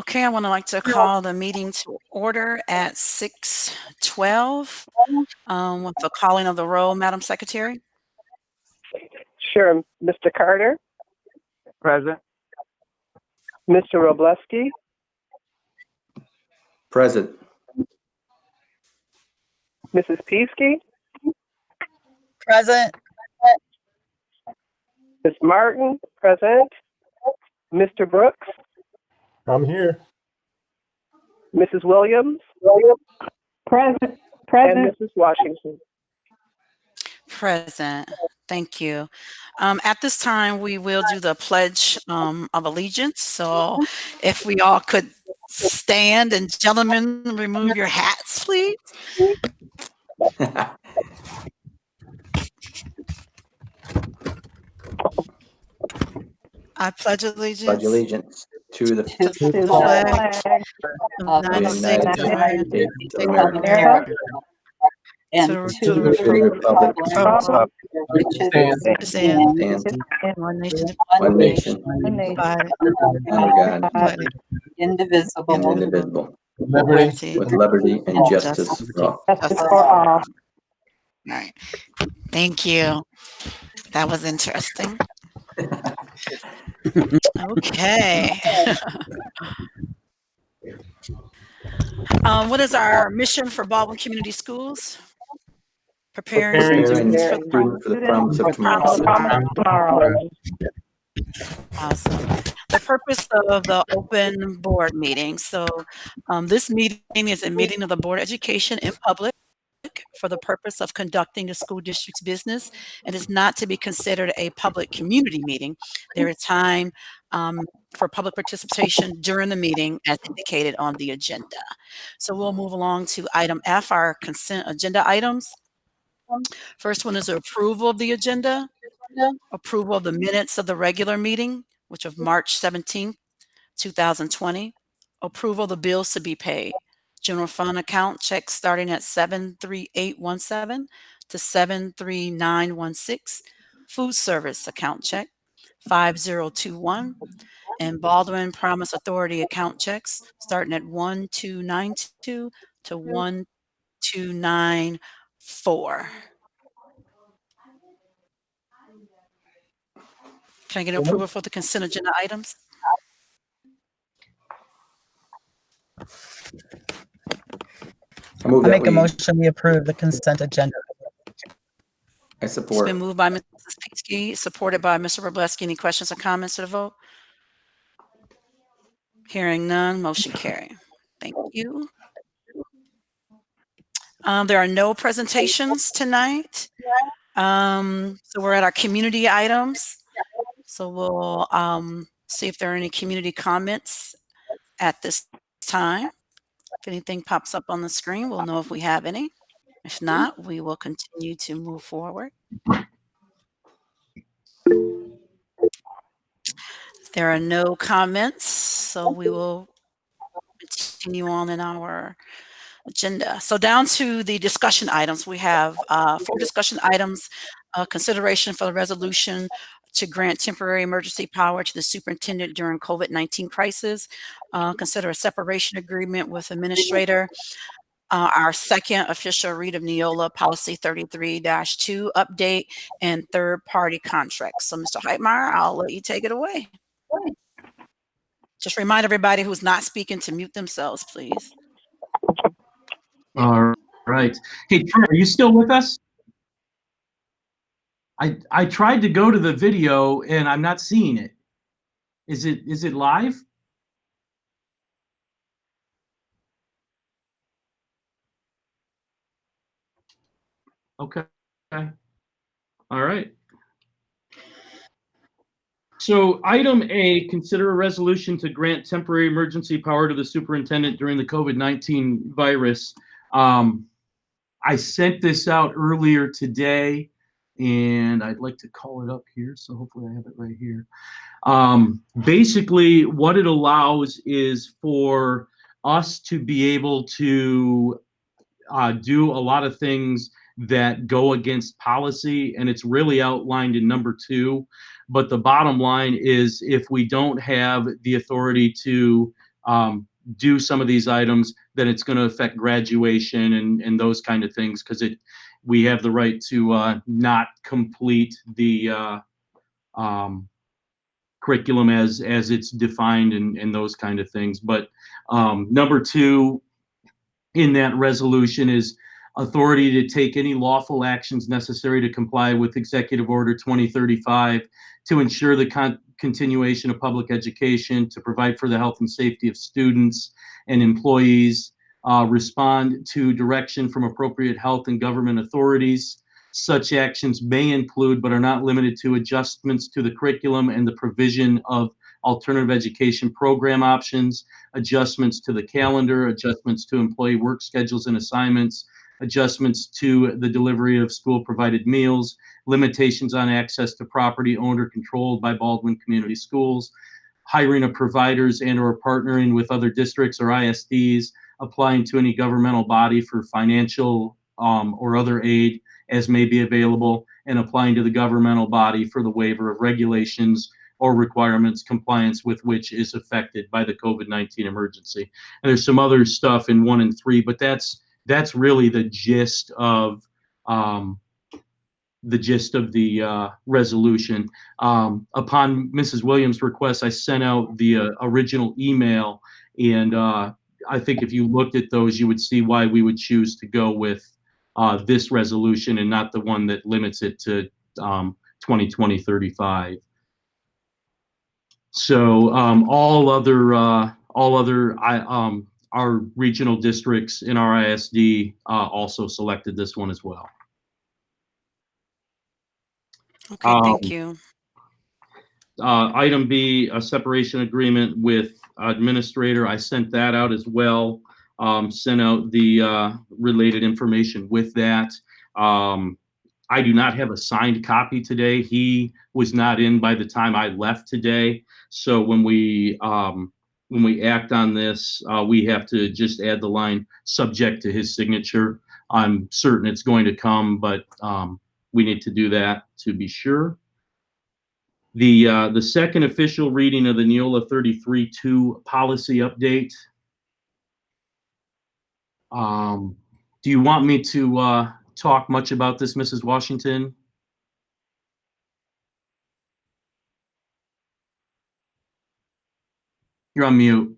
Okay, I would like to call the meeting to order at 6:12 with the calling of the roll, Madam Secretary. Sure. Mr. Carter? Present. Mr. Robleski? Present. Mrs. Peasky? Present. Ms. Martin? Present. Mr. Brooks? I'm here. Mrs. Williams? Present. And Mrs. Washington? Present. Thank you. At this time, we will do the Pledge of Allegiance. So if we all could stand, and gentlemen, remove your hats, please. I pledge allegiance, Pledge allegiance to the flag of the United States of America, And to the republic which stands one nation, one nation divided, under God, indivisible. indivisible, Liberty. with liberty and justice for all. Justice for all. All right. Thank you. That was interesting. Okay. What is our mission for Baldwin Community Schools? Preparing students for Students for the promise of Tomorrow. Awesome. The purpose of the open board meeting. So this meeting is a meeting of the Board of Education in public for the purpose of conducting the school district's business. It is not to be considered a public community meeting. There is time for public participation during the meeting as indicated on the agenda. So we'll move along to item F, our consent agenda items. First one is the approval of the agenda, approval of the minutes of the regular meeting, which of March 17th, 2020, approval of the bills to be paid. General fund account checks starting at 73817 to 73916. Food service account check 5021. And Baldwin Promise Authority account checks starting at 1292 to 1294. Can I get approval for the consent agenda items? I move I that make a we, motion we approve the consent agenda. I It's support. been moved by Mrs. Peasky, supported by Mr. Robleski. Any questions or comments to the vote? Hearing none, motion carry. Thank you. There are no presentations tonight. So we're at our community items. So we'll see if there are any community comments at this time. If anything pops up on the screen, we'll know if we have any. If not, we will continue to move forward. There are no comments, so we will continue on in our agenda. So down to the discussion items, we have 4 discussion items, consideration for the resolution to grant temporary emergency power to the superintendent during COVID-19 crisis, consider a separation agreement with administrator, our second official read of Neola Policy 33-2 update, and third-party contracts. So Mr. Heitmeyer, I'll let you take it away. Just remind everybody who's not speaking to mute themselves, please. All right. Hey, Trent, are you still with us? I tried to go to the video and I'm not seeing it. Is it live? Okay. All right. So item A, consider a resolution to grant temporary emergency power to the superintendent during the COVID-19 virus. I sent this out earlier today, and I'd like to call it up here. So hopefully I have it right here. Basically, what it allows is for us to be able to do a lot of things that go against policy, and it's really outlined in number 2. But the bottom line is, if we don't have the authority to do some of these items, then it's going to affect graduation and those kind of things, because we have the right to not complete the curriculum as it's defined and those kind of things. But number 2 in that resolution is authority to take any lawful actions necessary to comply with Executive Order 2035 to ensure the continuation of public education, to provide for the health and safety of students and employees, respond to direction from appropriate health and government authorities. Such actions may include, but are not limited to, adjustments to the curriculum and the provision of alternative education program options, adjustments to the calendar, adjustments to employee work schedules and assignments, adjustments to the delivery of school-provided meals, limitations on access to property owned or controlled by Baldwin Community Schools, hiring of providers and or partnering with other districts or ISDs, applying to any governmental body for financial or other aid as may be available, and applying to the governmental body for the waiver of regulations or requirements compliance with which is affected by the COVID-19 emergency. And there's some other stuff in 1 and 3, but that's really the gist of the resolution. Upon Mrs. Williams' request, I sent out the original email, and I think if you looked at those, you would see why we would choose to go with this resolution and not the one that limits it to 2020-35. So all other our regional districts in our ISD also selected this one as well. Okay, thank you. Item B, a separation agreement with administrator. I sent that out as well. Sent out the related information with that. I do not have a signed copy today. He was not in by the time I left today. So when we act on this, we have to just add the line subject to his signature. I'm certain it's going to come, but we need to do that to be sure. The second official reading of the Neola 33-2 policy update. Do you want me to talk much about this, Mrs. Washington? You're on mute.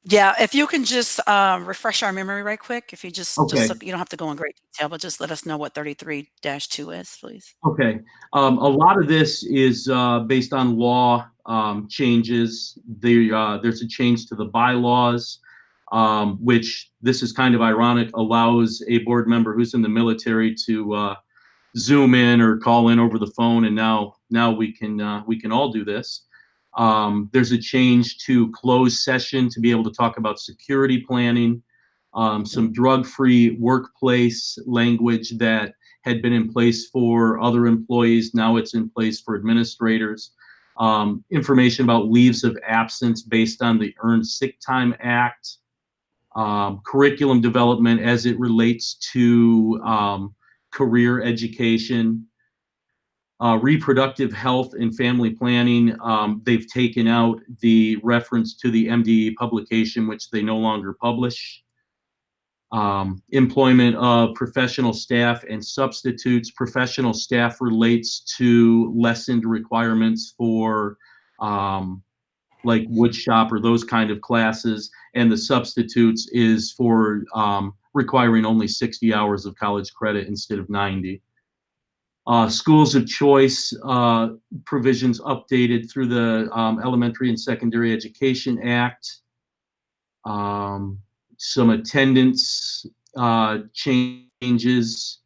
Yeah, if you can just refresh our memory right quick, if you Okay. you don't have to go in great detail, but just let us know what 33-2 is, please. Okay. A lot of this is based on law changes. There's a change to the bylaws, which, this is kind of ironic, allows a board member who's in the military to Zoom in or call in over the phone, and now we can all do this. There's a change to closed session to be able to talk about security planning, some drug-free workplace language that had been in place for other employees. Now it's in place for administrators. Information about leaves of absence based on the Earned Sick Time Act. Curriculum development as it relates to career education. Reproductive health and family planning. They've taken out the reference to the MDE publication, which they no longer publish. Employment of professional staff and substitutes. Professional staff relates to lessened requirements for like wood shop or those kind of classes, and the substitutes is for requiring only 60 hours of college credit instead of 90. Schools of choice provisions updated through the Elementary and Secondary Education Act. Some attendance changes.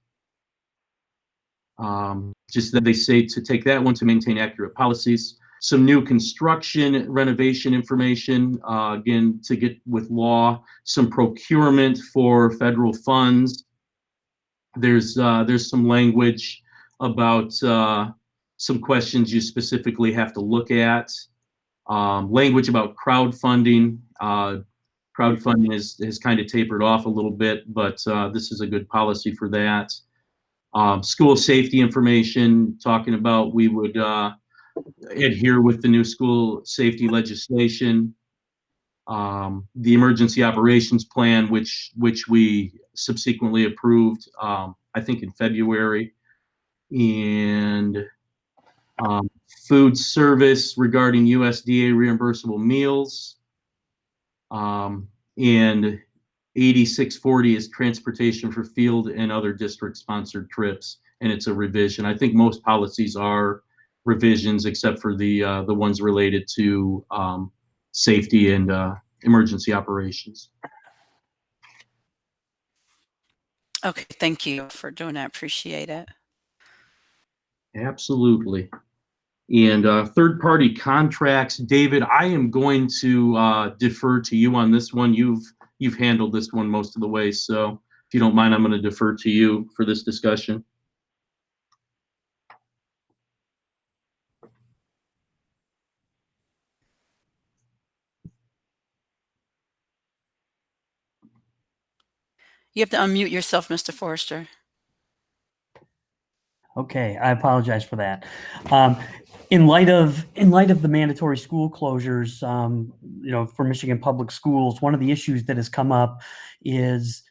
Just that they say to take that one to maintain accurate policies. Some new construction renovation information, again, to get with law. Some procurement for federal funds. There's some language about some questions you specifically have to look at. Language about crowdfunding. Crowdfunding has kind of tapered off a little bit, but this is a good policy for that. School safety information, talking about we would adhere with the new school safety legislation. the emergency operations plan, which we subsequently approved, I think in February, and food service regarding USDA reimbursable meals, and 8640 is transportation for field and other district-sponsored trips, and it's a revision. I think most policies are revisions, except for the ones related to safety and emergency operations. Okay, thank you for doing that. Appreciate it. Absolutely. And third-party contracts, David, I am going to defer to you on this one. You've handled this one most of the way, so if you don't mind, I'm going to defer to you for this discussion. You have to unmute yourself, Mr. Forrester. Okay, I apologize for that. In light of the mandatory school closures, for Michigan Public Schools, one of the issues that has come up is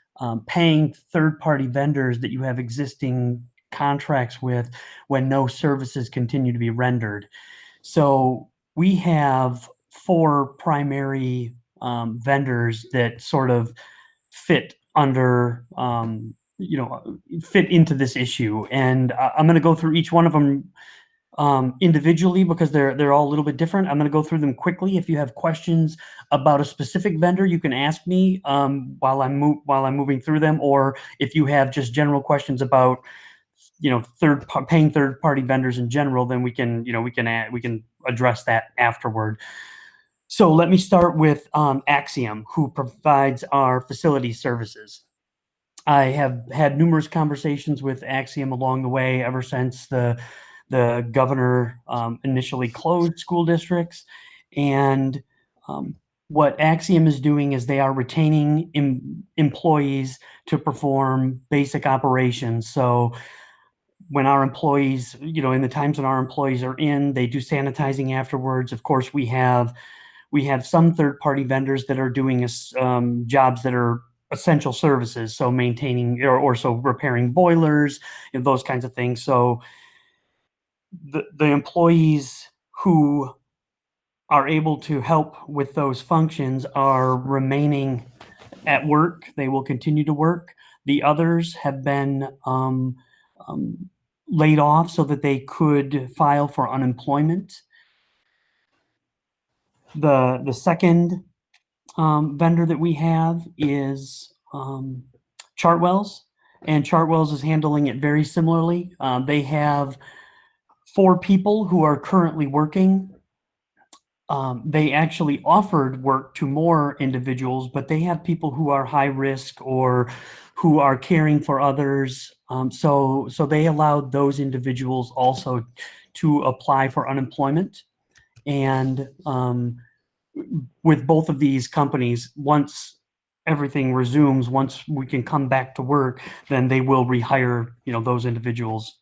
paying third-party vendors that you have existing contracts with when no services continue to be rendered. So we have 4 primary vendors that sort of fit under fit into this issue, and I'm going to go through each one of them individually because they're all a little bit different. I'm going to go through them quickly. If you have questions about a specific vendor, you can ask me while I'm moving through them, or if you have just general questions about paying third-party vendors in general, then we can address that afterward. So let me start with Axiom, who provides our facility services. I have had numerous conversations with Axiom along the way ever since the governor initially closed school districts. And what Axiom is doing is they are retaining employees to perform basic operations. So when our employees, in the times when our employees are in, they do sanitizing afterwards. Of course, we have some third-party vendors that are doing jobs that are essential services, so maintaining or so repairing boilers and those kinds of things. So the employees who are able to help with those functions are remaining at work. They will continue to work. The others have been laid off so that they could file for unemployment. The second vendor that we have is Chartwells, and Chartwells is handling it very similarly. They have 4 people who are currently working. They actually offered work to more individuals, but they have people who are high risk or who are caring for others. So they allowed those individuals also to apply for unemployment. And with both of these companies, once everything resumes, once we can come back to work, then they will rehire, those individuals.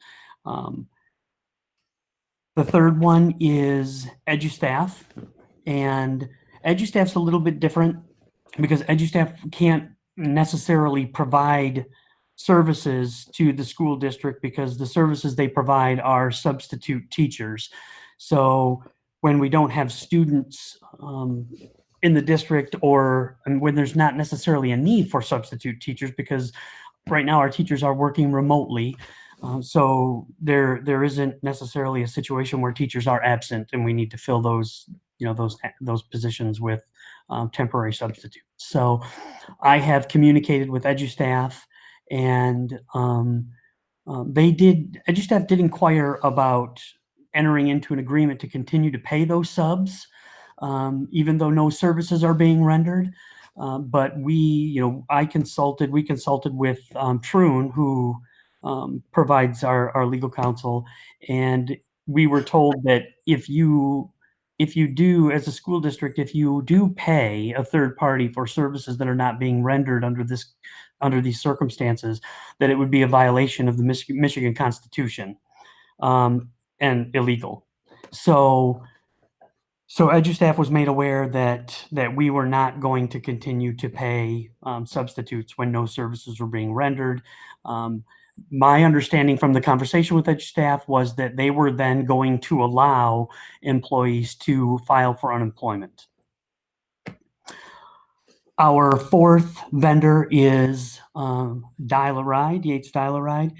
The third one is EduStaff, and EduStaff's a little bit different because EduStaff can't necessarily provide services to the school district because the services they provide are substitute teachers. So when we don't have students in the district, and when there's not necessarily a need for substitute teachers, because right now our teachers are working remotely, so there isn't necessarily a situation where teachers are absent and we need to fill those those positions with temporary substitutes. So I have communicated with EduStaff, and EduStaff did inquire about entering into an agreement to continue to pay those subs, even though no services are being rendered. But we consulted with Troon, who provides our legal counsel, and we were told that if you do, as a school district, if you do pay a third party for services that are not being rendered under these circumstances, that it would be a violation of the Michigan Constitution and illegal. So So EduStaff was made aware that we were not going to continue to pay substitutes when no services were being rendered. My understanding from the conversation with EduStaff was that they were then going to allow employees to file for unemployment. Our fourth vendor is Dial-A-Ride, Yates Dial-A-Ride,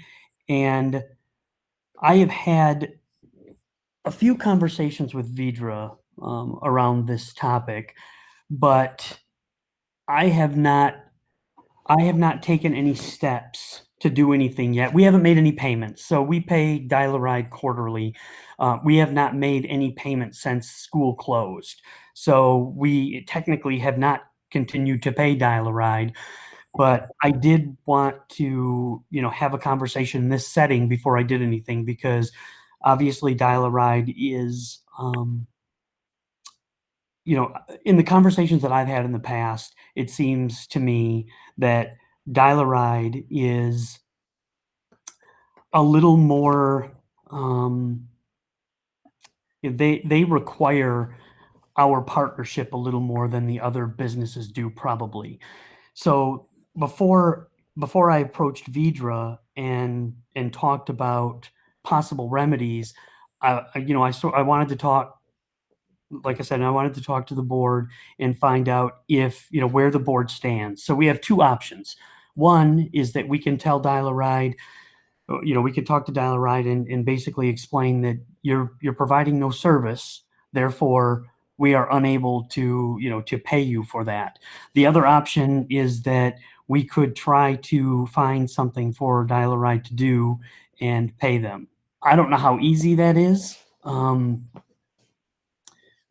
and I have had a few conversations with Vidra around this topic, but I have not taken any steps to do anything yet. We haven't made any payments, so we pay Dial-A-Ride quarterly. We have not made any payments since school closed, so we technically have not continued to pay Dial-A-Ride. But I did want to, have a conversation in this setting before I did anything, because obviously Dial-A-Ride is, in the conversations that I've had in the past, it seems to me that Dial-A-Ride is a little more, they require our partnership a little more than the other businesses do, probably. So before I approached Vidra and talked about possible remedies, I wanted to talk, like I said, I wanted to talk to the board and find out if, where the board stands. So we have two options. One is that we can tell Dial-A-Ride, we could talk to Dial-A-Ride and basically explain that you're providing no service, therefore we are unable to, to pay you for that. The other option is that we could try to find something for Dial-A-Ride to do and pay them. I don't know how easy that is.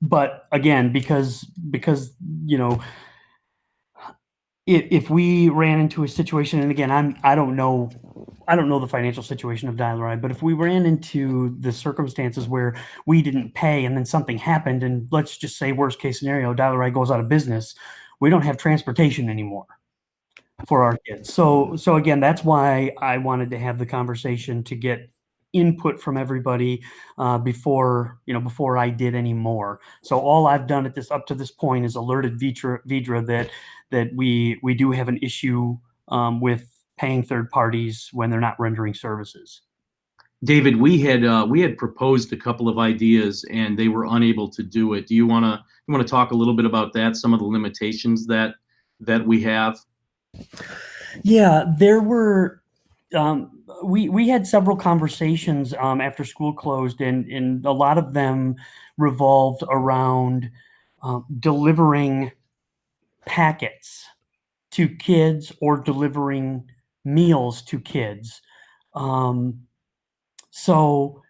But again, because if we ran into a situation, and again, I don't know the financial situation of Dial-A-Ride, but if we ran into the circumstances where we didn't pay and then something happened, and let's just say worst case scenario, Dial-A-Ride goes out of business, we don't have transportation anymore for our kids. So again, that's why I wanted to have the conversation to get input from everybody before I did any more. So all I've done up to this point is alerted Vidra that we do have an issue with paying third parties when they're not rendering services. David, we had proposed a couple of ideas and they were unable to do it. Do you want to talk a little bit about that? Some of the limitations that we have. Yeah, there were. We had several conversations after school closed, and a lot of them revolved around delivering packets to kids or delivering meals to kids. So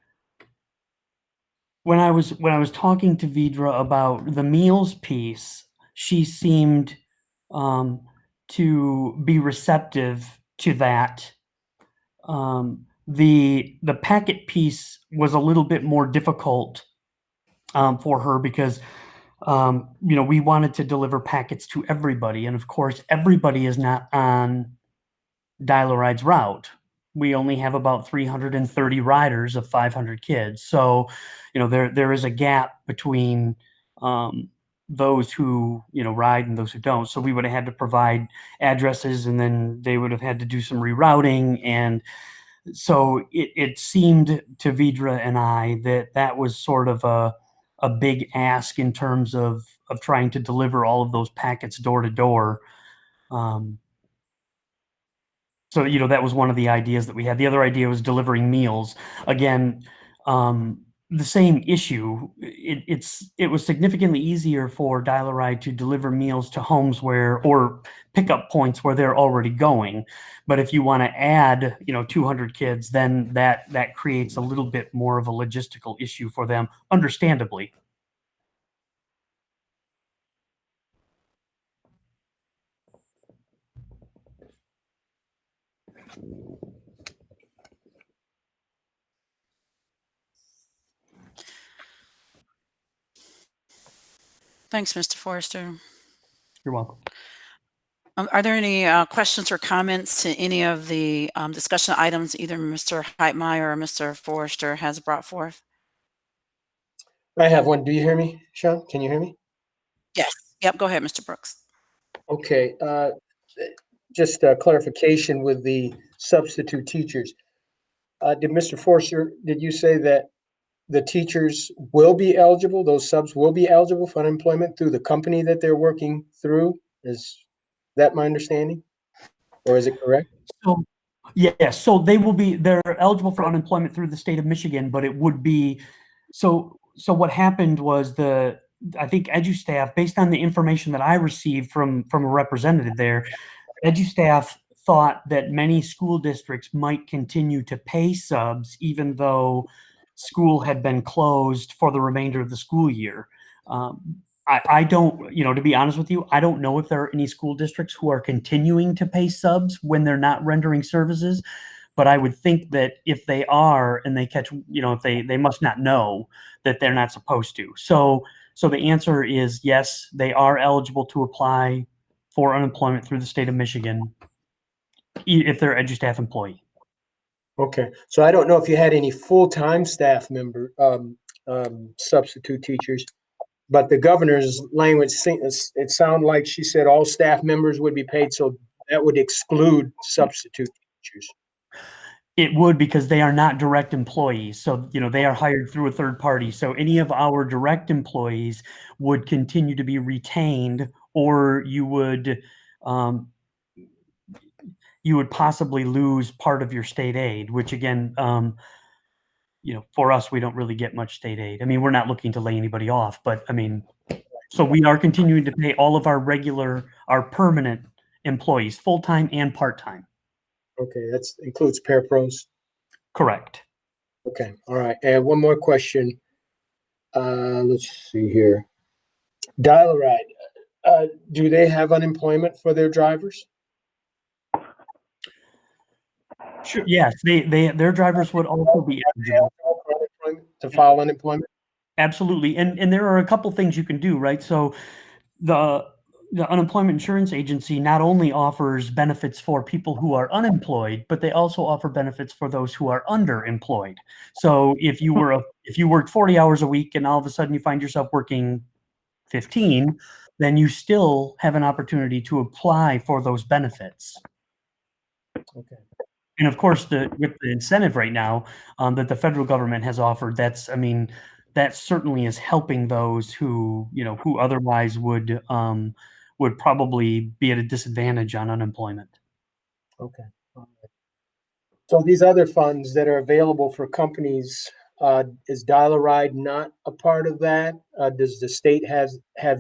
when I was talking to Vidra about the meals piece, she seemed to be receptive to that. The packet piece was a little bit more difficult for her because we wanted to deliver packets to everybody, and of course, everybody is not on Dial-A-Ride's route. We only have about 330 riders of 500 kids, so there is a gap between those who ride and those who don't. So we would have had to provide addresses, and then they would have had to do some rerouting, and so it seemed to Vidra and I that was sort of a big ask in terms of trying to deliver all of those packets door to door. So that was one of the ideas that we had. The other idea was delivering meals. Again, the same issue. It was significantly easier for Dial-A-Ride to deliver meals to homes or pickup points where they're already going. But if you want to add 200 kids, then that creates a little bit more of a logistical issue for them, understandably. Thanks, Mr. Forrester. You're welcome. Are there any questions or comments to any of the discussion items either Mr. Heitmeyer or Mr. Forrester has brought forth? I have one. Do you hear me, Sean? Can you hear me? Yes. Yep. Go ahead, Mr. Brooks. Okay. Just clarification with the substitute teachers. Did Mr. Forster, did you say that the teachers will be eligible, those subs will be eligible for unemployment through the company that they're working through? Is that my understanding? Or is it correct? So, yeah, so they're eligible for unemployment through the state of Michigan, but it would be, so what happened was I think EduStaff, based on the information that I received from a representative there, EduStaff thought that many school districts might continue to pay subs even though school had been closed for the remainder of the school year. I don't, to be honest with you, I don't know if there are any school districts who are continuing to pay subs when they're not rendering services, but I would think that if they are and they catch, if they must not know that they're not supposed to. So the answer is yes, they are eligible to apply for unemployment through the state of Michigan if they're an EduStaff employee. Okay. So I don't know if you had any full-time staff member, substitute teachers, but the governor's language, it sounded like she said all staff members would be paid. So that would exclude substitute teachers. It would, because they are not direct employees. So, they are hired through a third party. So any of our direct employees would continue to be retained, or you would possibly lose part of your state aid, which again, for us, we don't really get much state aid. I mean, we're not looking to lay anybody off, but I mean, so we are continuing to pay all of our permanent employees, full-time and part-time. Okay, that includes parapros. Correct. Okay, all right. And one more question. Let's see here. Dial-A-Ride, do they have unemployment for their drivers? Sure. Yes, their drivers would also be eligible To file unemployment? Absolutely. And there are a couple things you can do, right? So the unemployment insurance agency not only offers benefits for people who are unemployed, but they also offer benefits for those who are underemployed. So if you worked 40 hours a week and all of a sudden you find yourself working 15, then you still have an opportunity to apply for those benefits. Okay. And of course, with the incentive right now that the federal government has offered, that certainly is helping those who otherwise would probably be at a disadvantage on unemployment. Okay. So these other funds that are available for companies, is Dial-A-Ride not a part of that? Does the state have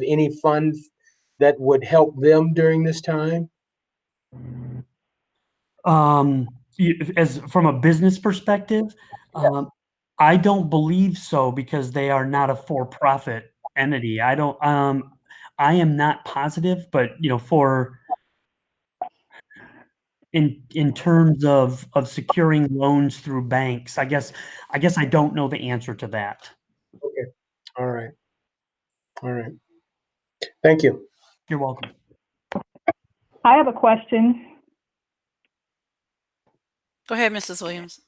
any funds that would help them during this time? As from a business perspective, I don't believe so, because they are not a for-profit entity. I am not positive, but in terms of securing loans through banks, I guess I don't know the answer to that. Okay. All right. Thank you. You're welcome. I have a question. Go ahead, Mrs. Williams.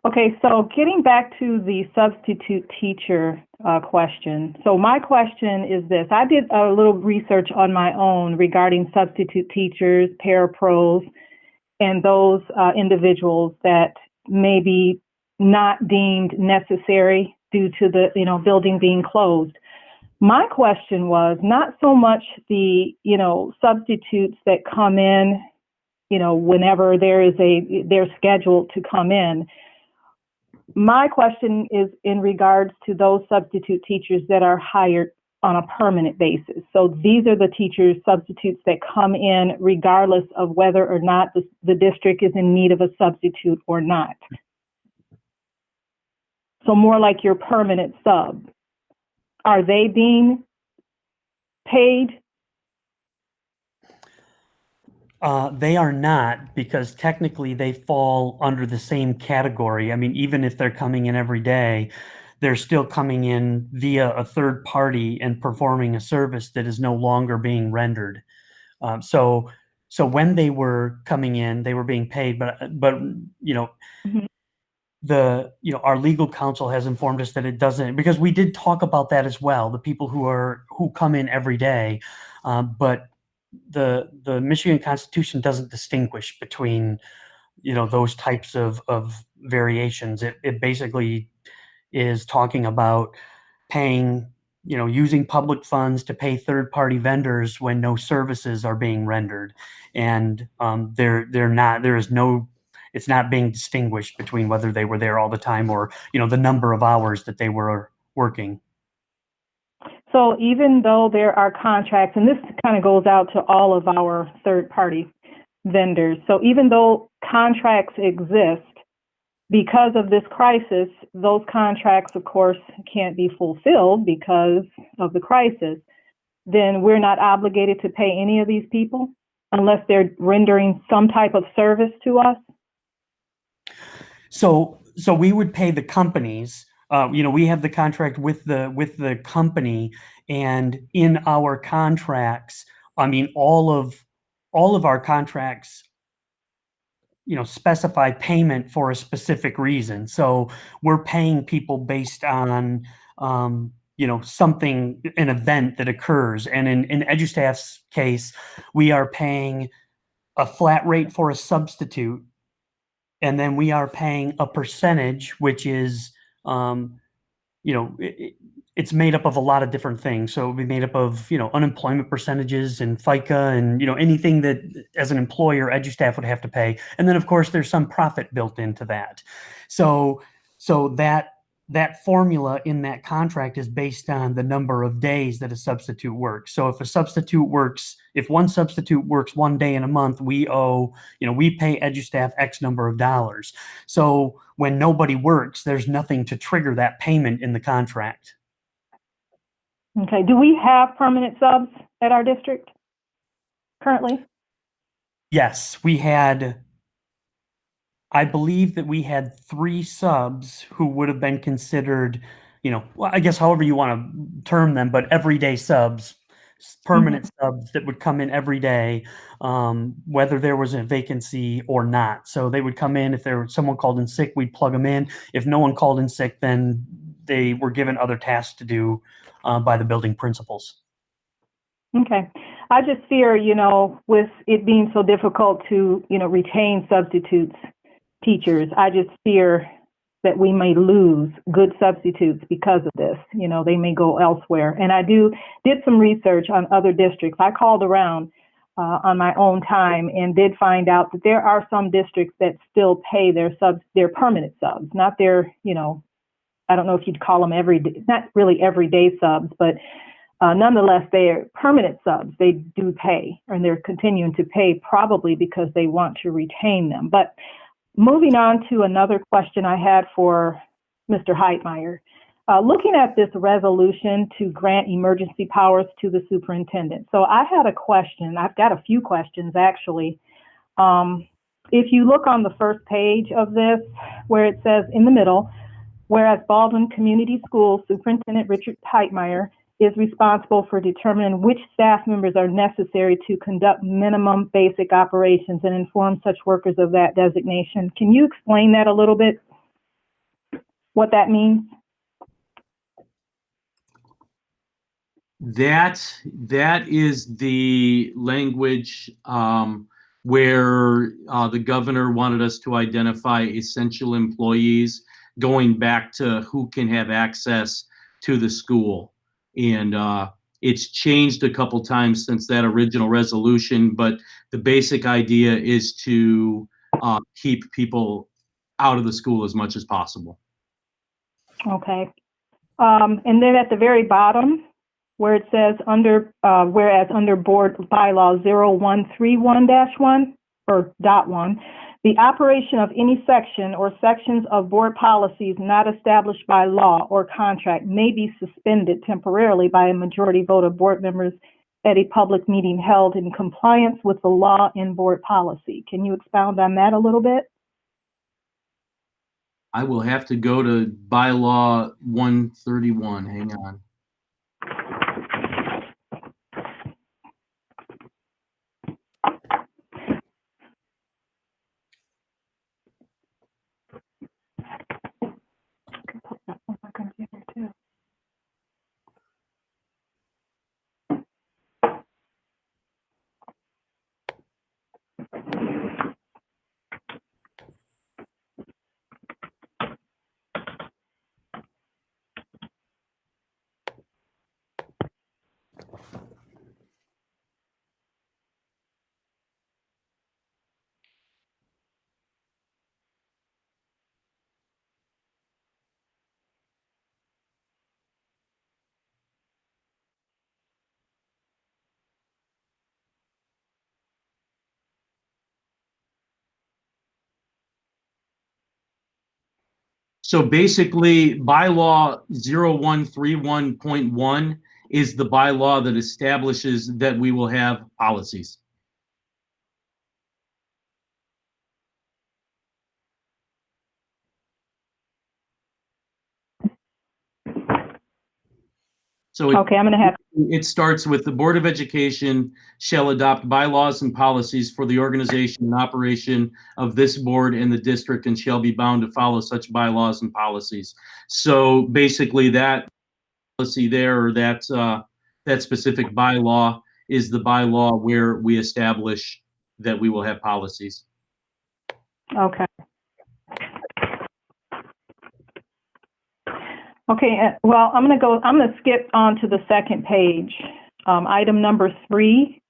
Okay, so getting back to the substitute teacher question. So my question is this. I did a little research on my own regarding substitute teachers, parapros, and those individuals that may be not deemed necessary due to the building being closed. My question was not so much the substitutes that come in whenever they're scheduled to come in. My question is in regards to those substitute teachers that are hired on a permanent basis. So these are the teachers, substitutes that come in regardless of whether or not the district is in need of a substitute or not. So more like your permanent sub. Are they being paid? They are not, because technically they fall under the same category. I mean, even if they're coming in every day, they're still coming in via a third party and performing a service that is no longer being rendered. So when they were coming in, they were being paid, but Mm-hmm. our legal counsel has informed us that it doesn't, because we did talk about that as well, the people who come in every day, but the Michigan Constitution doesn't distinguish between those types of variations. It basically is talking about paying, using public funds to pay third-party vendors when no services are being rendered, and it's not being distinguished between whether they were there all the time or the number of hours that they were working. So even though there are contracts, and this kind of goes out to all of our third-party vendors, so even though contracts exist, because of this crisis, those contracts, of course, can't be fulfilled because of the crisis, then we're not obligated to pay any of these people unless they're rendering some type of service to us? So we would pay the companies. We have the contract with the company, and in our contracts, I mean, all of our contracts, specify payment for a specific reason. So we're paying people based on, something, an event that occurs. And in EduStaff's case, we are paying a flat rate for a substitute, and then we are paying a percentage, which is, it's made up of a lot of different things. So it would be made up of, unemployment percentages and FICA and, anything that as an employer, EduStaff would have to pay. And then of course there's some profit built into that. So that formula in that contract is based on the number of days that a substitute works. So if one substitute works 1 day in a month, we pay EduStaff X number of dollars. So when nobody works, there's nothing to trigger that payment in the contract. Okay. Do we have permanent subs at our district currently? Yes, I believe that we had 3 subs who would have been considered, well, I guess however you want to term them, but everyday subs, permanent subs that would come in every day, whether there was a vacancy or not. So they would come in. If there was someone called in sick, we'd plug them in. If no one called in sick, then they were given other tasks to do by the building principals. Okay. I just fear, with it being so difficult to, retain substitutes teachers, I just fear that we may lose good substitutes because of this. They may go elsewhere. And I did some research on other districts. I called around on my own time and did find out that there are some districts that still pay their permanent subs, not their, I don't know if you'd call them not really everyday subs, but nonetheless, they are permanent subs. They do pay, and they're continuing to pay probably because they want to retain them. But moving on to another question I had for Mr. Heitmeyer. Looking at this resolution to grant emergency powers to the superintendent. So I had a question. I've got a few questions, actually. If you look on the first page of this, where it says in the middle, whereas Baldwin Community Schools Superintendent Richard Heitmeyer is responsible for determining which staff members are necessary to conduct minimum basic operations and inform such workers of that designation. Can you explain that a little bit, what that means? That is the language where the governor wanted us to identify essential employees, going back to who can have access to the school. And it's changed a couple times since that original resolution, but the basic idea is to keep people out of the school as much as possible. Okay. And then at the very bottom, where it says whereas under board bylaw 0131-1 or .1, the operation of any section or sections of board policies not established by law or contract may be suspended temporarily by a majority vote of board members at a public meeting held in compliance with the law and board policy. Can you expound on that a little bit? I will have to go to bylaw 131. Hang on. So basically, bylaw 0131.1 is the bylaw that establishes that we will have policies. So Okay, I'm going to have, it starts with the Board of Education shall adopt bylaws and policies for the organization and operation of this board and the district and shall be bound to follow such bylaws and policies. So basically that policy there, or that specific bylaw is the bylaw where we establish that we will have policies. okay. Okay, well, I'm going to skip on to the second page. Item number 3,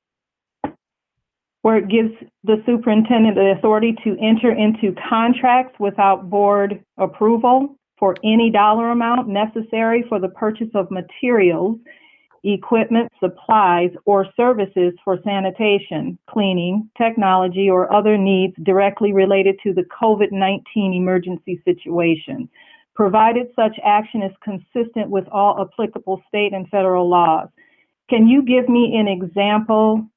where it gives the superintendent the authority to enter into contracts without board approval for any dollar amount necessary for the purchase of materials, equipment, supplies, or services for sanitation, cleaning, technology, or other needs directly related to the COVID-19 emergency situation, provided such action is consistent with all applicable state and federal laws. Can you give me an example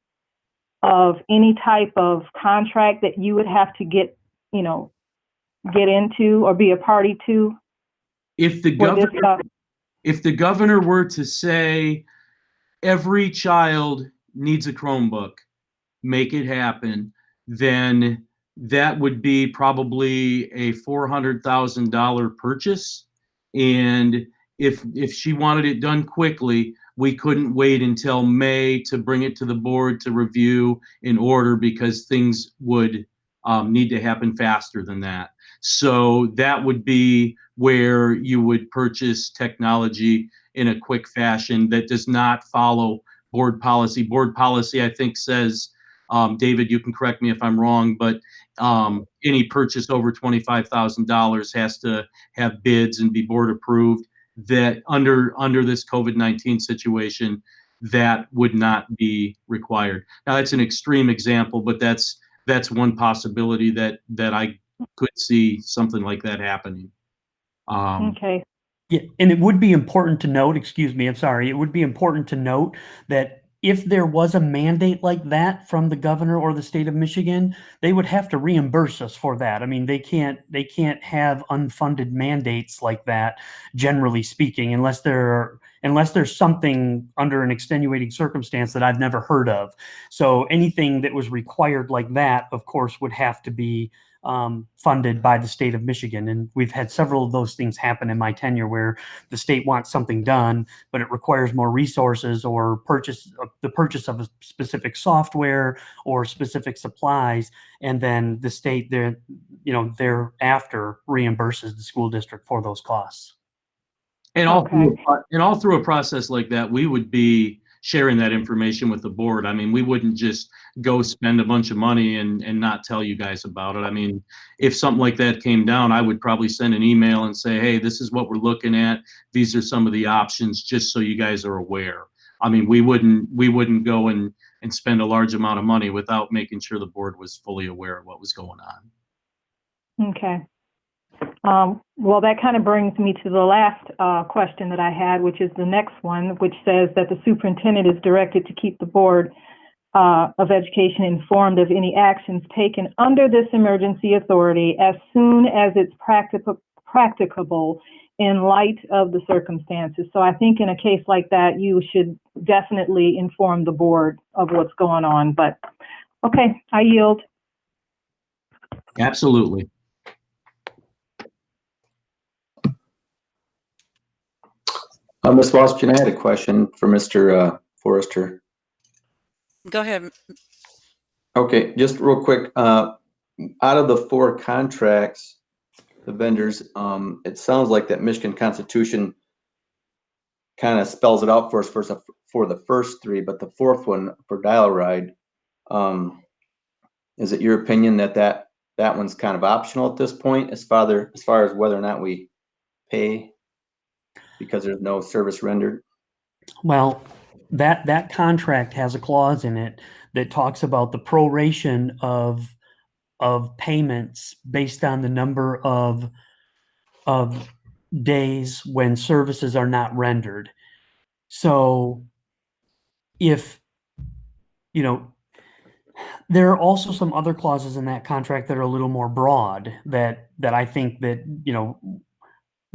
of any type of contract that you would have to get into or be a party to? If the governor were to say every child needs a Chromebook, make it happen, then that would be probably a $400,000 purchase. And if she wanted it done quickly, we couldn't wait until May to bring it to the board to review in order, because things would need to happen faster than that. So that would be where you would purchase technology in a quick fashion that does not follow board policy. Board policy, I think, says, David, you can correct me if I'm wrong, but any purchase over $25,000 has to have bids and be board approved. That under this COVID-19 situation, that would not be required. Now, that's an extreme example, but that's one possibility that I could see something like that happening. Okay. Yeah, and it would be important to note, excuse me, I'm sorry, it would be important to note that if there was a mandate like that from the governor or the state of Michigan, they would have to reimburse us for that. I mean, they can't have unfunded mandates like that, generally speaking, unless there's something under an extenuating circumstance that I've never heard of. So anything that was required like that, of course, would have to be funded by the state of Michigan. And we've had several of those things happen in my tenure where the state wants something done, but it requires more resources or the purchase of a specific software or specific supplies. And then the state thereafter reimburses the school district for those costs. And all through a process like that, we would be sharing that information with the board. I mean, we wouldn't just go spend a bunch of money and not tell you guys about it. I mean, if something like that came down, I would probably send an email and say, hey, this is what we're looking at. These are some of the options, just so you guys are aware. I mean, we wouldn't go and spend a large amount of money without making sure the board was fully aware of what was going on. Okay. Well, that kind of brings me to the last question that I had, which is the next one, which says that the superintendent is directed to keep the Board of Education informed of any actions taken under this emergency authority as soon as it's practicable in light of the circumstances. So I think in a case like that, you should definitely inform the board of what's going on. But okay, I yield. Absolutely. Ms. Washington, I had a question for Mr. Forrester. Go ahead. Okay, just real quick. Out of the 4 contracts, the vendors, it sounds like that Michigan Constitution kind of spells it out for us for the first 3, but the 4th one for Dial Ride, is it your opinion that one's kind of optional at this point as far as whether or not we pay because there's no service rendered? Well, that contract has a clause in it that talks about the proration of payments based on the number of of days when services are not rendered. So if, you know, there are also some other clauses in that contract that are a little more broad that I think that, you know,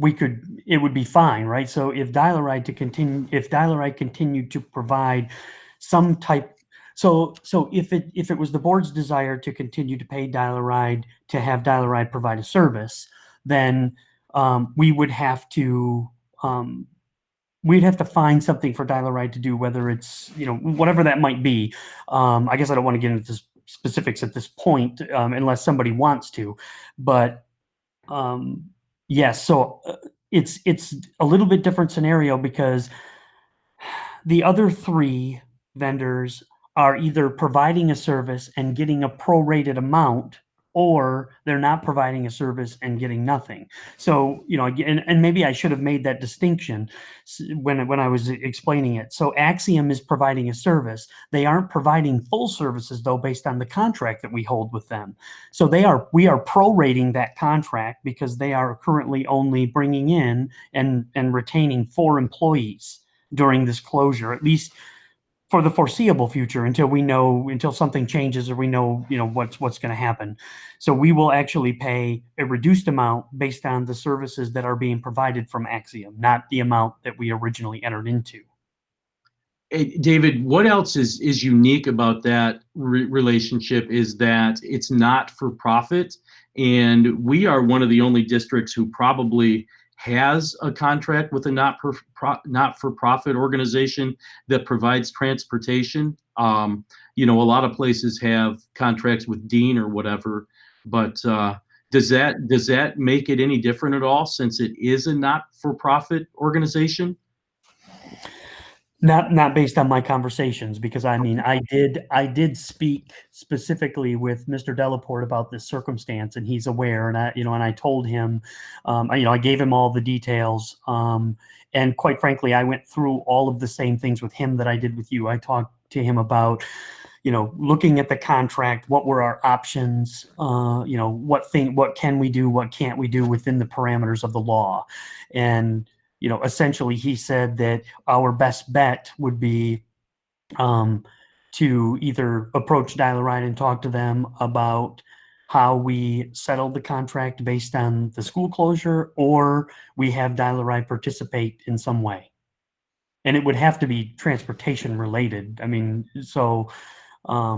it would be fine, right? So if Dial-A-Ride continued to provide some type, so if it was the board's desire to continue to pay Dial-A-Ride to have Dial-A-Ride provide a service, then we would have to find something for Dial-A-Ride to do, whether it's, you know, whatever that might be. I guess I don't want to get into specifics at this point, unless somebody wants to, but yes. So it's a little bit different scenario because the other three vendors are either providing a service and getting a prorated amount, or they're not providing a service and getting nothing. So, you know, again, and maybe I should have made that distinction when I was explaining it. So Axiom is providing a service. They aren't providing full services though, based on the contract that we hold with them. So we are prorating that contract because they are currently only bringing in and retaining 4 employees during this closure, at least for the foreseeable future, until something changes or we know, you know, what's going to happen. So we will actually pay a reduced amount based on the services that are being provided from Axiom, not the amount that we originally entered into. Hey, David, what else is unique about that relationship is that it's not for profit, and we are one of the only districts who probably has a contract with a not-for-profit organization that provides transportation. You know, a lot of places have contracts with Dean or whatever, but does that make it any different at all since it is a not-for-profit organization? Not based on my conversations, because I mean, I did speak specifically with Mr. Delaporte about this circumstance, and he's aware. And I told him, I gave him all the details. And quite frankly, I went through all of the same things with him that I did with you. I talked to him about, you know, looking at the contract, what were our options, you know, what can we do, what can't we do within the parameters of the law, and you know, essentially he said that our best bet would be to either approach Dial-A-Ride and talk to them about how we settled the contract based on the school closure, or we have Dial-A-Ride participate in some way. And it would have to be transportation related. I mean, so I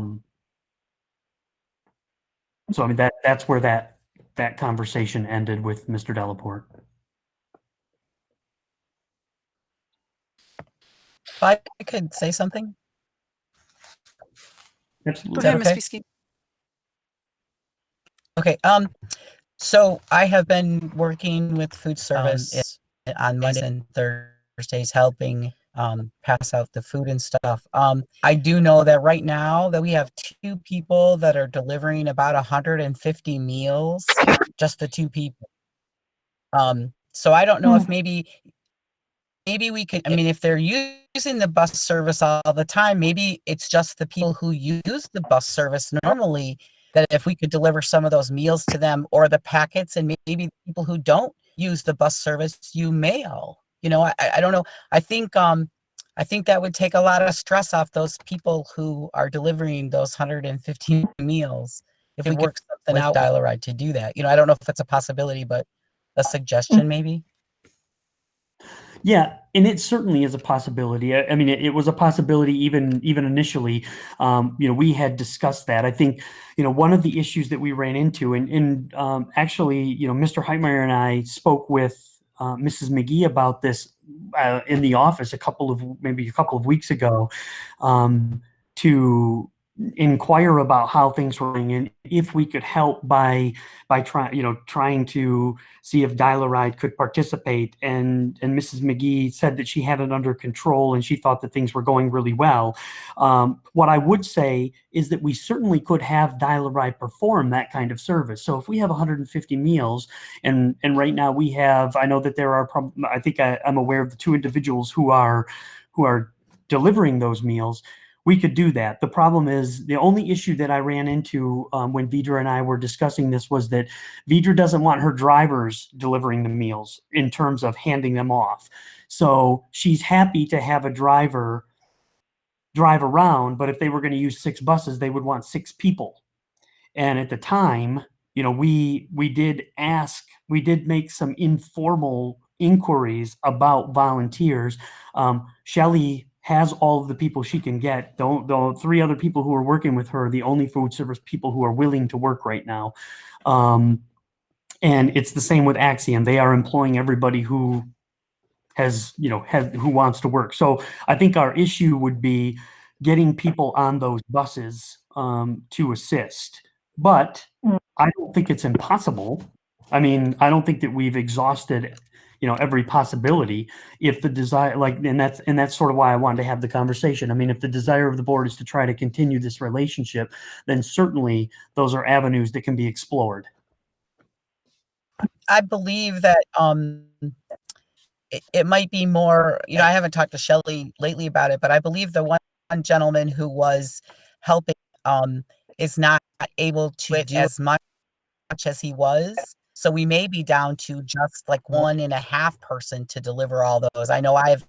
mean, that's where that conversation ended with Mr. Delaporte. If I could say something? Absolutely. Go ahead, Ms. Okay? Peasky. Okay, so I have been working with food service on Mondays and Thursdays, helping pass out the food and stuff. I do know that right now that we have 2 people that are delivering about 150 meals, just the 2 people. So I don't know if maybe we could, I mean, if they're using the bus service all the time, maybe it's just the people who use the bus service normally, that if we could deliver some of those meals to them or the packets, and maybe people who don't use the bus service, you mail. You know, I don't know. I think that would take a lot of stress off those people who are delivering those 115 meals. If we work something out with Dial-A-Ride to do that. You know, I don't know if that's a possibility, but a suggestion maybe. Yeah, and it certainly is a possibility. I mean, it was a possibility even initially. You know, we had discussed that. I think, you know, one of the issues that we ran into, and actually, you know, Mr. Heitmeyer and I spoke with Mrs. McGee about this in the office a couple of weeks ago, to inquire about how things were going and if we could help by trying to see if Dial-A-Ride could participate. And Mrs. McGee said that she had it under control and she thought that things were going really well. What I would say is that we certainly could have Dial-A-Ride perform that kind of service. So if we have 150 meals, and right now we have, I know that there are, I think I'm aware of the 2 individuals who are delivering those meals. we could do that. The problem is the only issue that I ran into when Vidra and I were discussing this was that Vidra doesn't want her drivers delivering the meals in terms of handing them off. So she's happy to have a driver drive around, but if they were going to use 6 buses, they would want 6 people. And at the time, you know, we did make some informal inquiries about volunteers. Shelley has all of the people she can get. The 3 other people who are working with her are the only food service people who are willing to work right now. And it's the same with Axiom. They are employing everybody who who wants to work. So I think our issue would be getting people on those buses to assist. But I don't think it's impossible. I mean, I don't think that we've exhausted, every possibility. If the desire, and that's sort of why I wanted to have the conversation. I mean, if the desire of the board is to try to continue this relationship, then certainly those are avenues that can be explored. I believe that it might be more, I haven't talked to Shelley lately about it, but I believe the one gentleman who was helping is not able to do as much as he was. So we may be down to just like 1.5 person to deliver all those. I know I've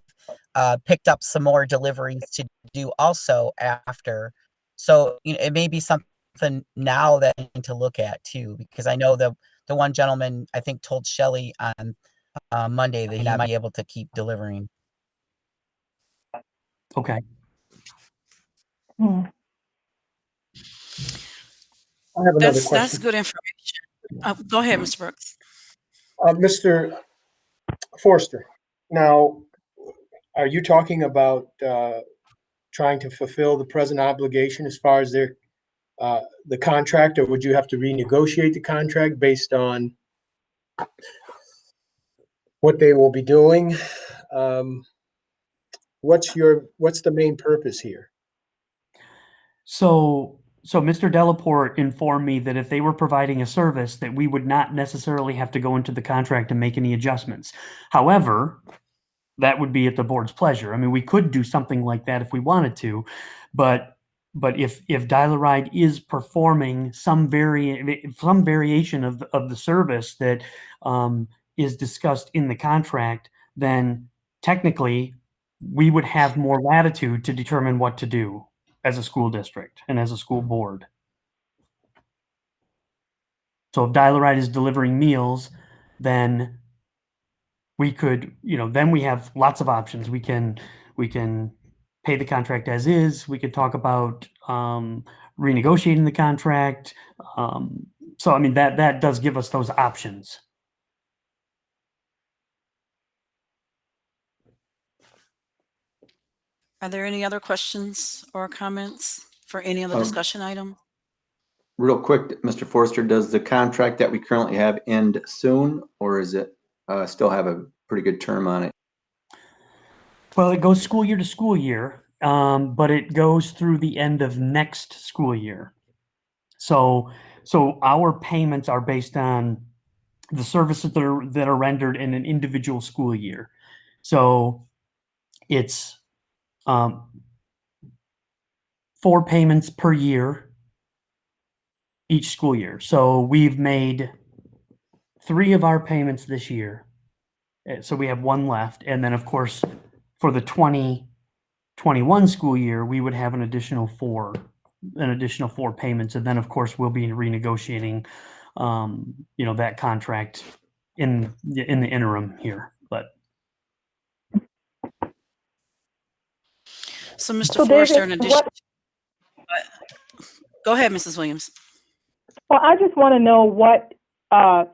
picked up some more deliveries to do also after. So it may be something now that I need to look at too, because I know the one gentleman I think told Shelley on Monday that he might be able to keep delivering. Okay. I have another question. That's good information. Go ahead, Mr. Brooks. Mr. Forster, now, are you talking about trying to fulfill the present obligation as far as the contract, or would you have to renegotiate the contract based on what they will be doing? What's the main purpose here? So Mr. Delaporte informed me that if they were providing a service, that we would not necessarily have to go into the contract and make any adjustments. However, that would be at the board's pleasure. I mean, we could do something like that if we wanted to, but if Dial-A-Ride is performing some variation of the service that is discussed in the contract, then technically we would have more latitude to determine what to do as a school district and as a school board. So if Dial-A-Ride is delivering meals, then we could, then we have lots of options. We can pay the contract as is. We could talk about renegotiating the contract. So I mean, that does give us those options. Are there any other questions or comments for any other discussion item? Real quick, Mr. Forster, does the contract that we currently have end soon, or is it still have a pretty good term on it? Well, it goes school year to school year, but it goes through the end of next school year. So our payments are based on the services that are rendered in an individual school year. So it's 4 payments per year each school year. So we've made 3 of our payments this year. So we have 1 left. And then, of course, for the 2021 school year, we would have an additional 4 payments. And then, of course, we'll be renegotiating, that contract in the interim here. But so, Mr. Forster, in addition, go ahead, Mrs. Williams. Well, I just want to know what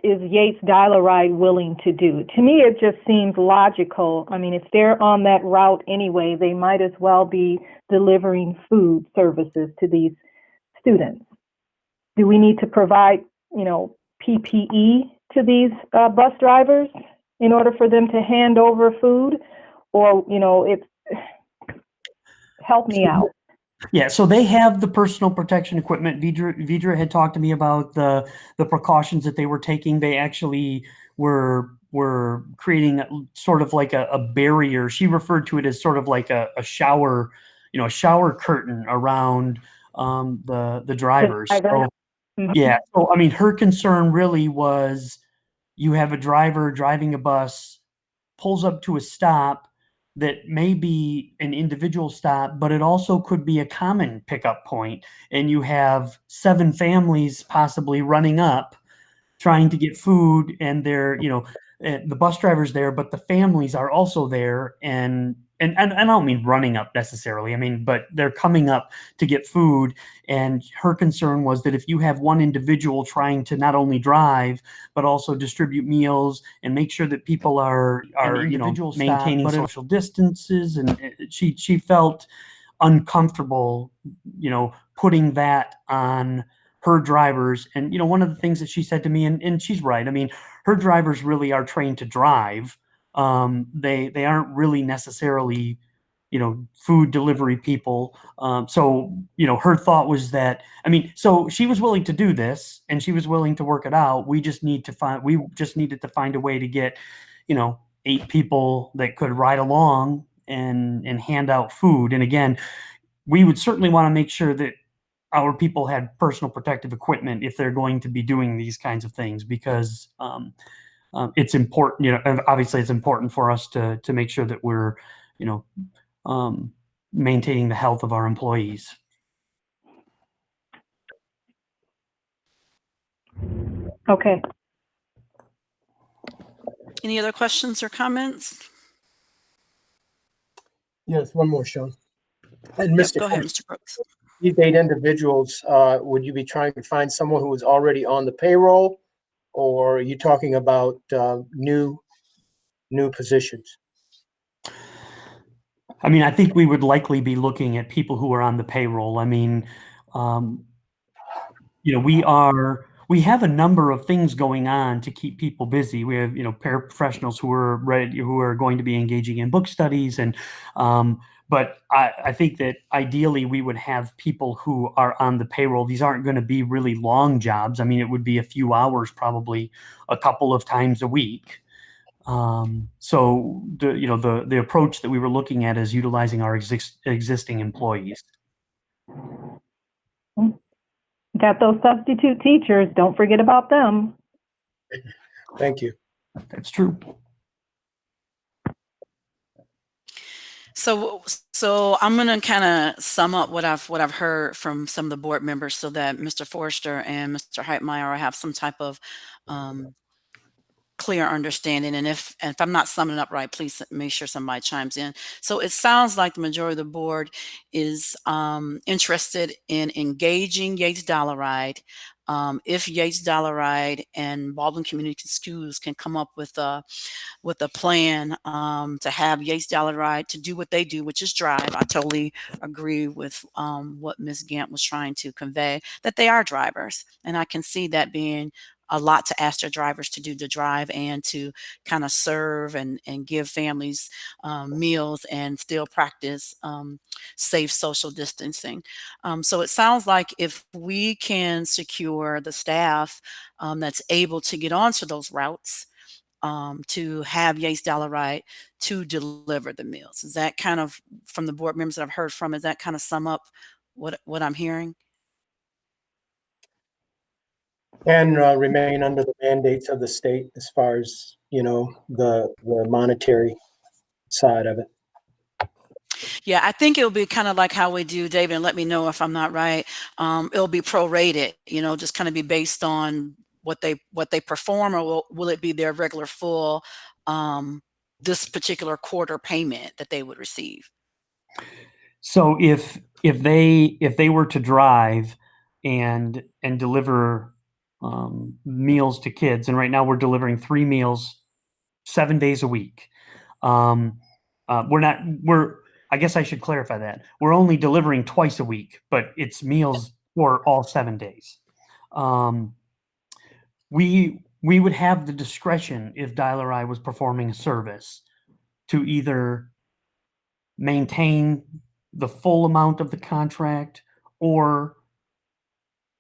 is Yates Dial-A-Ride willing to do? To me, it just seems logical. I mean, if they're on that route anyway, they might as well be delivering food services to these students. Do we need to provide, PPE to these bus drivers in order for them to hand over food? Or, help me out. Yeah, so they have the personal protection equipment. Vidra had talked to me about the precautions that they were taking. They actually were creating sort of like a barrier. She referred to it as sort of like a shower, a shower curtain around the drivers. So, yeah. So, I mean, her concern really was you have a driver driving a bus, pulls up to a stop that may be an individual stop, but it also could be a common pickup point, and you have 7 families possibly running up trying to get food, and the bus driver's there, but the families are also there, and I don't mean running up necessarily. I mean, but they're coming up to get food, and her concern was that if you have one individual trying to not only drive but also distribute meals and make sure that people are maintaining social distances, and she felt uncomfortable, putting that on her drivers. And one of the things that she said to me, and she's right. I mean, her drivers really are trained to drive. They aren't really necessarily, food delivery people. So her thought was that, I mean, so she was willing to do this and she was willing to work it out. We just needed to find a way to get, 8 people that could ride along and hand out food. And again, we would certainly want to make sure that our people had personal protective equipment if they're going to be doing these kinds of things, because it's important. Obviously, it's important for us to make sure that we're, maintaining the health of our employees. Okay. Any other questions or comments? Yes, one more, Sean. And Yep, Mr. go ahead, Coach, Mr. Brooks. these 8 individuals, would you be trying to find someone who is already on the payroll, or are you talking about new positions? I mean, I think we would likely be looking at people who are on the payroll. I mean, we have a number of things going on to keep people busy. We have, paraprofessionals who are going to be engaging in book studies, and but I think that ideally we would have people who are on the payroll. These aren't going to be really long jobs. I mean, it would be a few hours, probably a couple of times a week. So the approach that we were looking at is utilizing our existing employees. Got those substitute teachers. Don't forget about them. Thank you. That's true. So I'm going to kind of sum up what I've heard from some of the board members, so that Mr. Forrester and Mr. Heitmeyer have some type of clear understanding. And if I'm not summing up right, please make sure somebody chimes in. So it sounds like the majority of the board is interested in engaging Yates Dollaride. If Yates Dollaride and Baldwin Community Schools can come up with a plan to have Yates Dollaride to do what they do, which is drive. I totally agree with what Ms. Gant was trying to convey, that they are drivers. And I can see that being a lot to ask their drivers to do the drive and to kind of serve and give families meals and still practice safe social distancing. So it sounds like if we can secure the staff that's able to get onto those routes, to have Yates Dollaride to deliver the meals. Is that kind of, from the board members that I've heard from, is that kind of sum up what I'm hearing? And remain under the mandates of the state as far as, the monetary side of it. Yeah, I think it'll be kind of like how we do, David, and let me know if I'm not right. It'll be prorated, just kind of be based on what they perform, or will it be their regular full this particular quarter payment that they would receive? So if they were to drive and deliver meals to kids, and right now we're delivering 3 meals 7 days a week. I guess I should clarify that. We're only delivering twice a week, but it's meals for all 7 days. We would have the discretion, if Dial-A-Ride was performing a service, to either maintain the full amount of the contract, or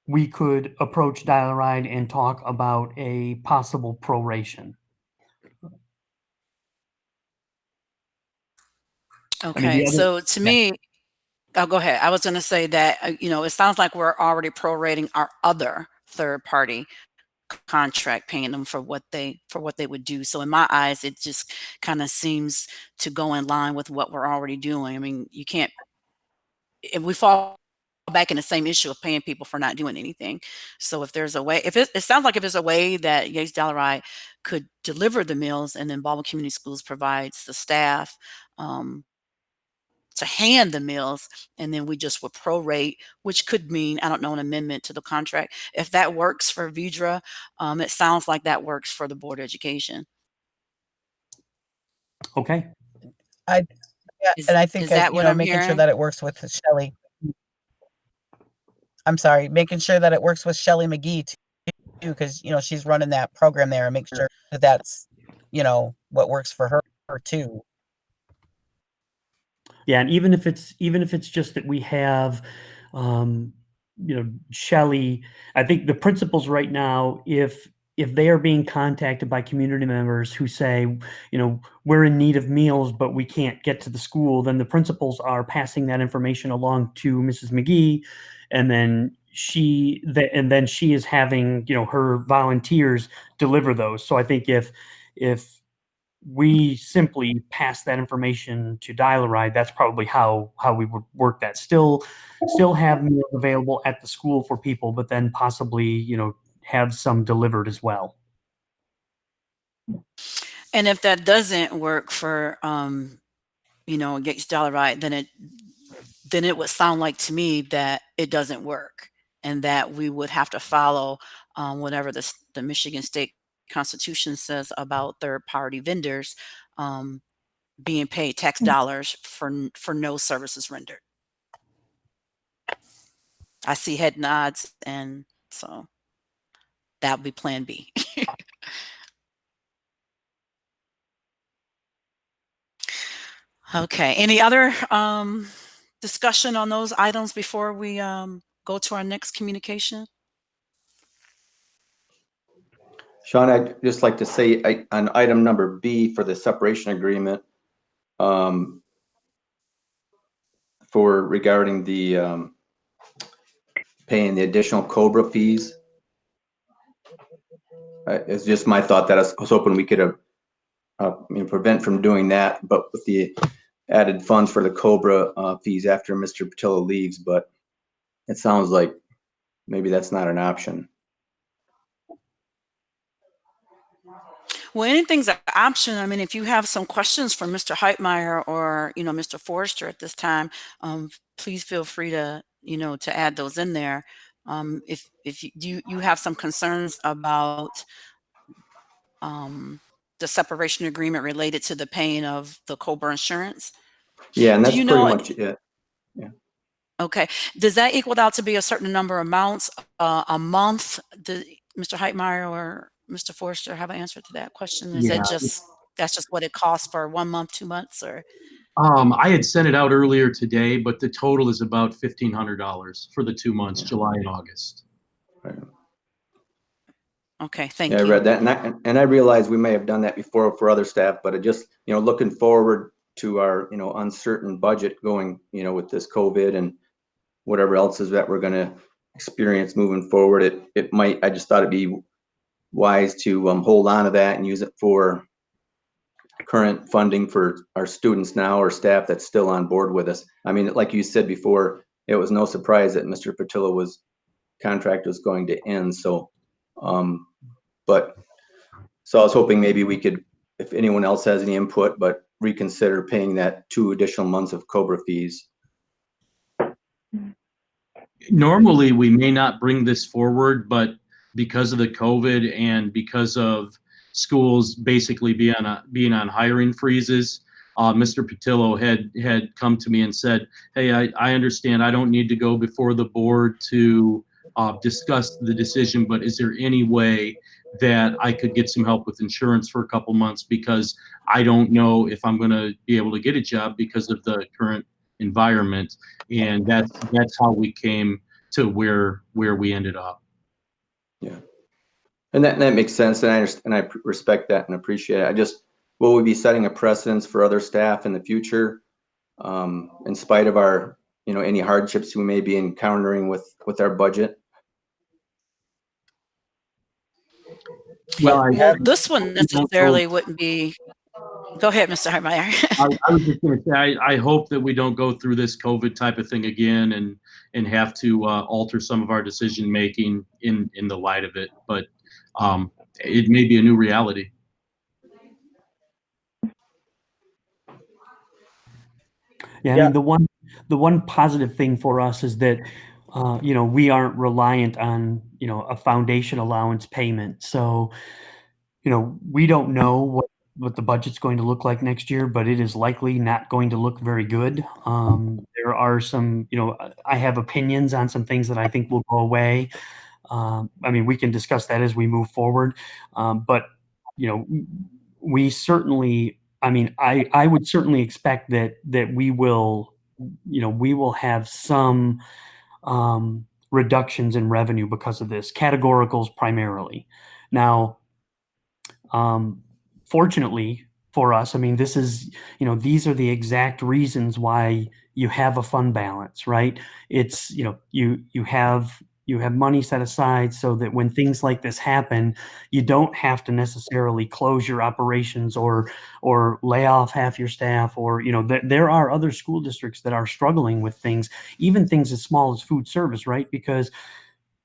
we could approach Dial-A-Ride and talk about a possible proration. Okay, so to me, Oh, go ahead. I was going to say that, it sounds like we're already prorating our other third party contract, paying them for what they would do. So in my eyes, it just kind of seems to go in line with what we're already doing. I mean, you can't, if we fall back in the same issue of paying people for not doing anything. So if there's a way, if it sounds like if there's a way that Yates Dollaride could deliver the meals and then Baldwin Community Schools provides the staff, to hand the meals, and then we just would prorate, which could mean, I don't know, an amendment to the contract. If that works for Vidra, it sounds like that works for the Board of Education. Okay. I yeah, and I think Is that what I'm making sure hearing? that it works with Shelley. I'm sorry, making sure that it works with Shelley McGee too, because she's running that program there, and make sure that that's what works for her too. Yeah, and even if it's just that we have, Shelley, I think the principals right now, if they are being contacted by community members who say, we're in need of meals, but we can't get to the school, then the principals are passing that information along to Mrs. McGee, and then she is having, her volunteers deliver those. So I think if we simply pass that information to Dial-A-Ride, that's probably how we would work that. Still have meals available at the school for people, but then possibly, have some delivered as well. And if that doesn't work for, Yates Dollaride, then it would sound like to me that it doesn't work, and that we would have to follow whatever the Michigan State Constitution says about third-party vendors being paid tax dollars for no services rendered. I see head nods, and so that would be Plan B. Okay. Any other discussion on those items before we go to our next communication? Sean, I'd just like to say on item number B for the separation agreement, for regarding the paying the additional COBRA fees. It's just my thought that I was hoping we could prevent from doing that, but with the added funds for the COBRA fees after Mr. Patillo leaves, but it sounds like maybe that's not an option. Well, anything's an option. I mean, if you have some questions for Mr. Heitmeyer or, Mr. Forrester at this time, please feel free to, to add those in there. If you have some concerns about the separation agreement related to the paying of the COBRA insurance. Yeah, and Do that's you pretty know? much it. Yeah. Okay. Does that equal out to be a certain number of amounts a month? Mr. Heitmeyer or Mr. Forrester have an answer to that question? Is Yeah. that that's just what it costs for 1 month, 2 months, or? I had sent it out earlier today, but the total is about $1,500 for the 2 months, July and August. Right. Okay, thank Yeah, I you. read that, and I realize we may have done that before for other staff, but it just, looking forward to our, uncertain budget going, with this COVID and whatever else is that we're going to experience moving forward, it might, I just thought it'd be wise to hold on to that and use it for current funding for our students now or staff that's still on board with us. I mean, like you said before, it was no surprise that Mr. Patillo contract was going to end. So, so I was hoping maybe we could, if anyone else has any input, but reconsider paying that 2 additional months of COBRA fees. Normally, we may not bring this forward, but because of the COVID and because of schools basically being on hiring freezes, Mr. Patillo had come to me and said, "Hey, I understand I don't need to go before the board to discuss the decision, but is there any way that I could get some help with insurance for a couple months, because I don't know if I'm going to be able to get a job because of the current environment." And that's how we came to where we ended up. Yeah, and that makes sense, and I understand, and I respect that and appreciate it. Will we be setting a precedence for other staff in the future, in spite of our any hardships we may be encountering with our budget? Well, Well, this one we don't go- necessarily wouldn't be. Go ahead, Mr. Hartmeyer. I was just going to say, I hope that we don't go through this COVID type of thing again and have to alter some of our decision making in the light of it. But it may be a new reality. Yeah, I mean, the one positive thing for us is that, we aren't reliant on, a foundation allowance payment. So, we don't know what the budget's going to look like next year, but it is likely not going to look very good. There are some, I have opinions on some things that I think will go away. I mean, we can discuss that as we move forward. But, we certainly, I mean, I would certainly expect that we will, we will have some reductions in revenue because of this, categoricals primarily. Now, fortunately for us, I mean, this is, these are the exact reasons why you have a fund balance, right? It's, you have money set aside so that when things like this happen, you don't have to necessarily close your operations or lay off half your staff, or there are other school districts that are struggling with things, even things as small as food service, right? Because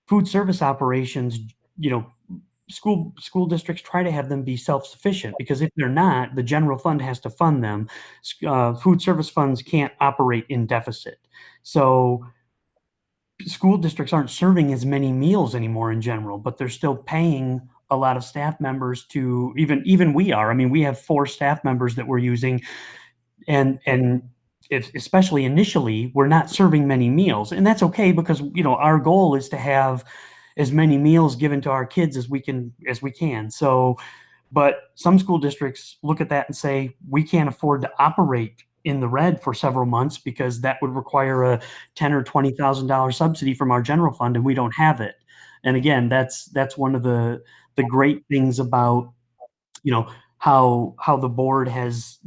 food service operations, school districts try to have them be self-sufficient, because if they're not, the general fund has to fund them. Food service funds can't operate in deficit. So school districts aren't serving as many meals anymore in general, but they're still paying a lot of staff members to, even we are. I mean, we have 4 staff members that we're using, and especially initially, we're not serving many meals, and that's okay, because our goal is to have as many meals given to our kids as we can. So, but some school districts look at that and say, we can't afford to operate in the red for several months, because that would require a $10,000 or $20,000 subsidy from our general fund, and we don't have it. And again, that's one of the great things about, how the board has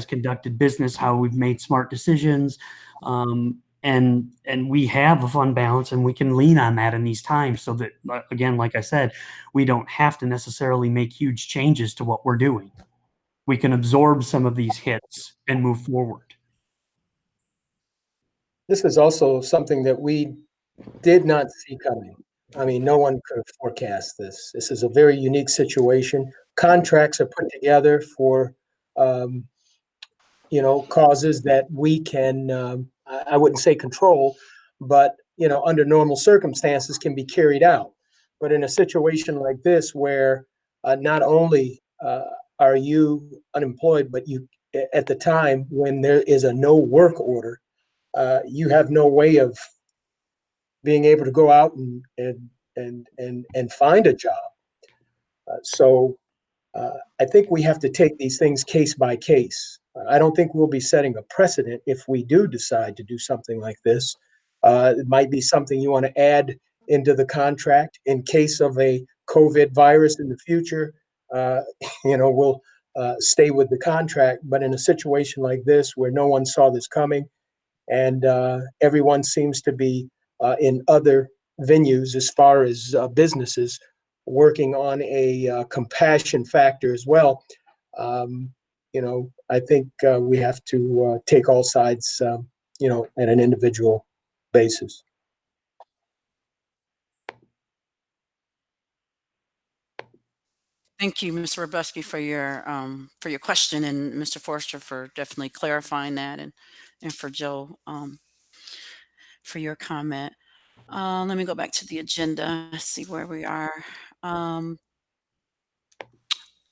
conducted business, how we've made smart decisions. And we have a fund balance, and we can lean on that in these times, so that, again, like I said, we don't have to necessarily make huge changes to what we're doing. We can absorb some of these hits and move forward. This is also something that we did not see coming. I mean, no one could have forecast this. This is a very unique situation. Contracts are put together for, causes that we can, I wouldn't say control, but, under normal circumstances can be carried out. But in a situation like this, where not only are you unemployed, but you, at the time when there is a no work order, you have no way of being able to go out and find a job. So I think we have to take these things case by case. I don't think we'll be setting a precedent if we do decide to do something like this. It might be something you want to add into the contract in case of a COVID virus in the future. We'll stay with the contract. But in a situation like this, where no one saw this coming, and everyone seems to be in other venues, as far as businesses, working on a compassion factor as well. I think we have to take all sides, at an individual basis. Thank you, Mr. Robuski, for your question, and Mr. Forster for definitely clarifying that, and for Joe, for your comment. Let me go back to the agenda, see where we are.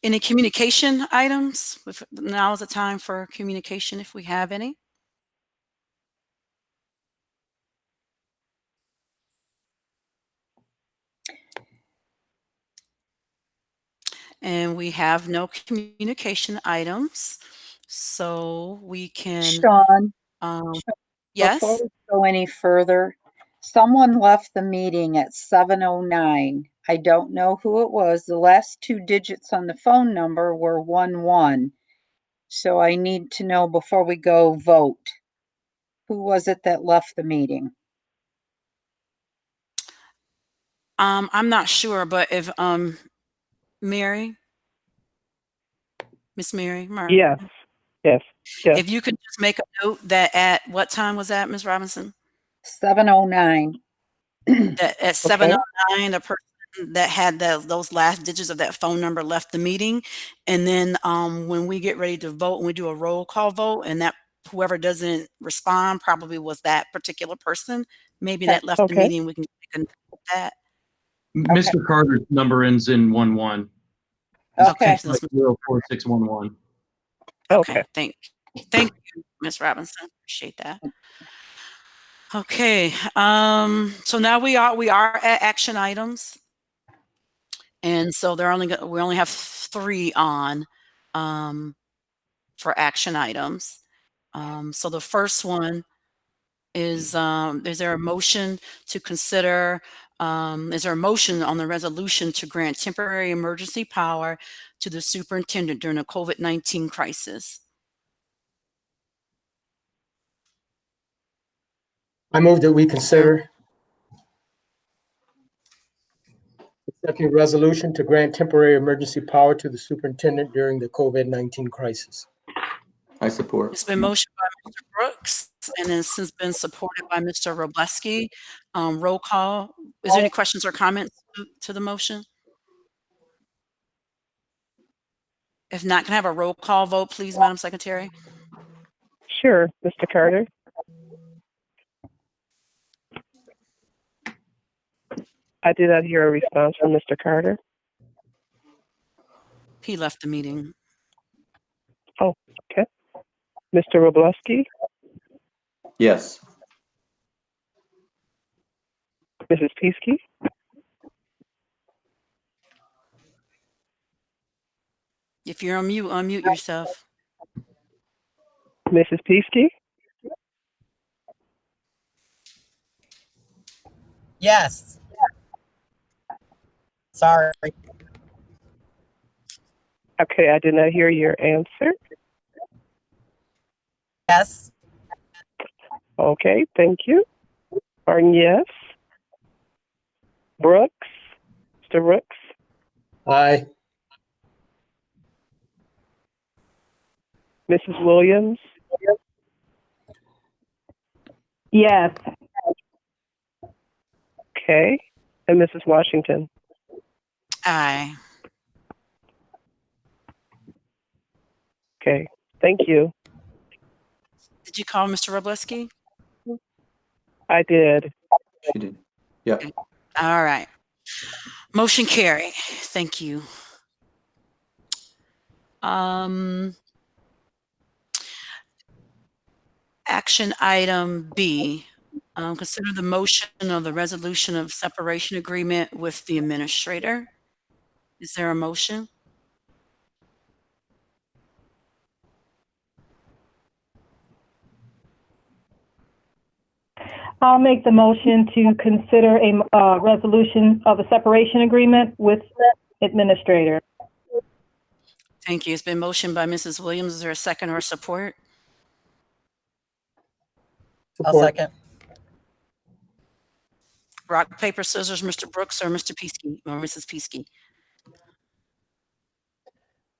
Any communication items? Now is the time for communication, if we have any. And we have no communication items, so we can, Sean, um, before yes? we go any further, someone left the meeting at 7:09. I don't know who it was. The last 2 digits on the phone number were 11. So I need to know before we go vote Who was it that left the meeting? I'm not sure, but if Mary, Miss Mary Martin, Yes, yes, yes. if you could just make a note that at what time was that, Ms. Robinson? 7:09. That at Okay. 7:09, the person that had those last digits of that phone number left the meeting. And then when we get ready to vote, we do a roll call vote, and that whoever doesn't respond probably was that particular person. Maybe that left the Okay. meeting. We can make a note of that. Mr. Carter's number ends in 11. Okay. So let's 04611. Okay, thank you, Ms. Robinson. Appreciate that. Okay, so now we are at action items. And so we only have 3 on for action items. So the first one is there a motion to consider is there a motion on the resolution to grant temporary emergency power to the superintendent during the COVID-19 crisis? I move that we consider accepting resolution to grant temporary emergency power to the superintendent during the COVID-19 crisis. I support. It's been motioned by Mr. Brooks and then since been supported by Mr. Robleski. Roll call. Is there any questions or comments to the motion? If not, can I have a roll call vote, please, Madam Secretary? Sure, Mr. Carter. I did not hear a response from Mr. Carter. He left the meeting. Oh, okay. Mr. Robleski, Yes. Mrs. Peasky, If you're on mute, unmute yourself. Mrs. Peasky, Yes. Sorry. okay, I did not hear your answer. Yes. Okay, thank you. Martin, yes. Brooks, Mr. Brooks, Aye. Mrs. Williams, Yes. okay, and Mrs. Washington. Aye. Okay, thank you. Did you call Mr. Robleski? I did. She did. Yep. All right. Motion carry. Thank you. Action item B. Consider the motion of the resolution of separation agreement with the administrator. Is there a motion? I'll make the motion to consider a resolution of a separation agreement with the administrator. Thank you. It's been motioned by Mrs. Williams. Is there a second or support? I'll Support. second. Rock, paper, scissors, Mr. Brooks or Mr. Peasky or Mrs. Peasky?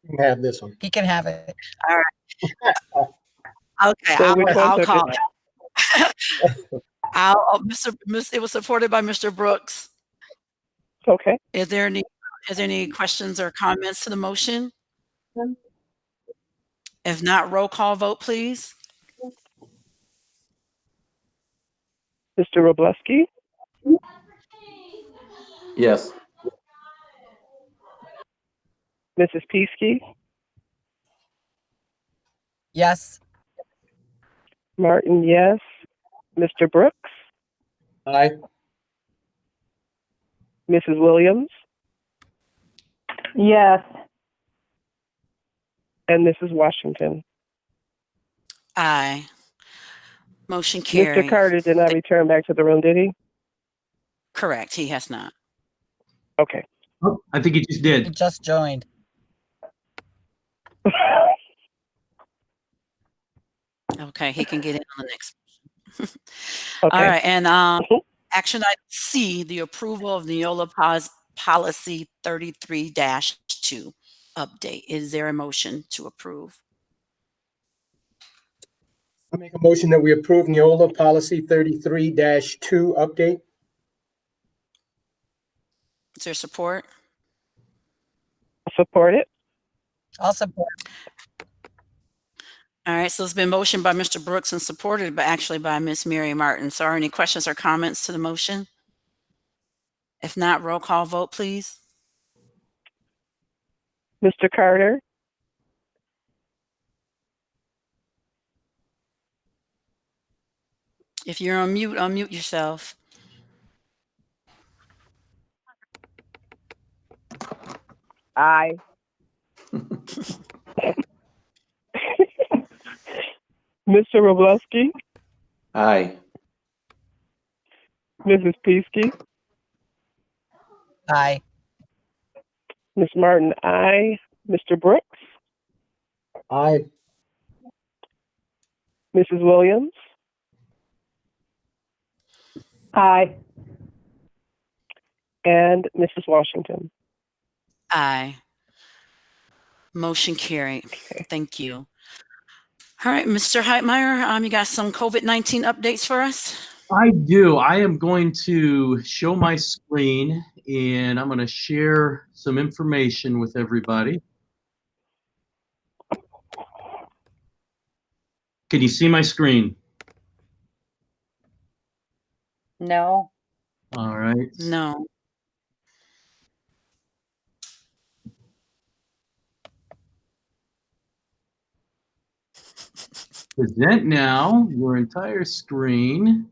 You can have this one. He can have it. All right. Okay, So which one I'll took call it? it. It was supported by Mr. Brooks. Okay, Is there any questions or comments to the motion? If not, roll call vote, please. Mr. Robleski, Yes. Mrs. Peasky, Yes. Martin, yes. Mr. Brooks, Aye. Mrs. Williams, Yes. and Mrs. Washington. Aye. Motion carried. Mr. Carter did not return back to the room, did he? Correct. He has not. Okay. Oh, I think he just He did. just joined. Okay, he can get in on the next. All Okay. right, and action item C, the approval of Neola policy 33-2 update. Is there a motion to approve? I make a motion that we approve Neola policy 33-2 update. Is there support? Support it. I'll support. All right, so it's been motioned by Mr. Brooks and supported by Ms. Mary Martin. So are any questions or comments to the motion? If not, roll call vote, please. Mr. Carter, If you're on mute, unmute yourself. Aye. Mr. Robleski, Aye. Mrs. Peasky, Aye. Ms. Martin, aye. Mr. Brooks, Aye. Mrs. Williams, Aye. and Mrs. Washington. Aye. Motion carried. Thank you. All right, Mr. Heitmeyer, you got some COVID-19 updates for us? I do. I am going to show my screen and I'm going to share some information with everybody. Can you see my screen? No. All right. No. Present now your entire screen.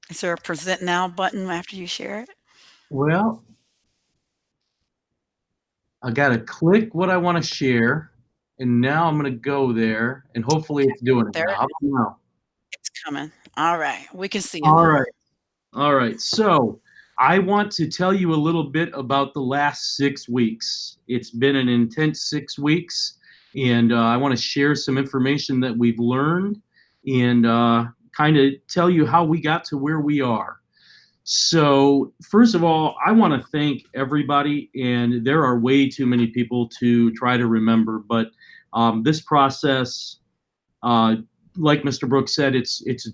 Is there a present now button after you share it? Well, I got to click what I want to share. And now I'm going to go there and hopefully it's doing it There now. How about now? it's coming. All right, we can see it. All now. right. All right. So I want to tell you a little bit about the last 6 weeks. It's been an intense 6 weeks, and I want to share some information that we've learned and kind of tell you how we got to where we are. So first of all, I want to thank everybody, and there are way too many people to try to remember, but this process, like Mr. Brooks said, it's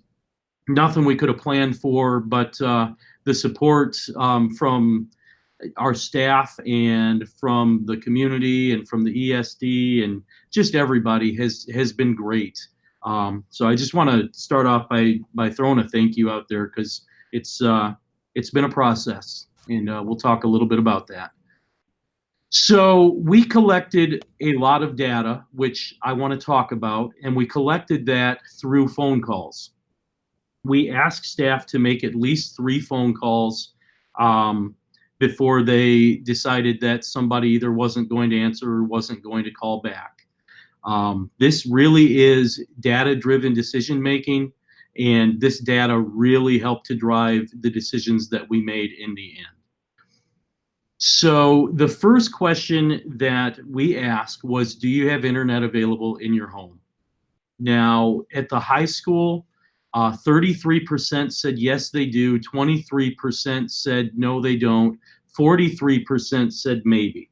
nothing we could have planned for, but the support from our staff and from the community and from the ESD and just everybody has been great. So I just want to start off by throwing a thank you out there because it's been a process, and we'll talk a little bit about that. So we collected a lot of data, which I want to talk about, and we collected that through phone calls. We asked staff to make at least 3 phone calls before they decided that somebody either wasn't going to answer or wasn't going to call back. This really is data-driven decision-making, and this data really helped to drive the decisions that we made in the end. So the first question that we asked was, do you have internet available in your home? Now, at the high school, 33% said yes, they do. 23% said no, they don't. 43% said maybe.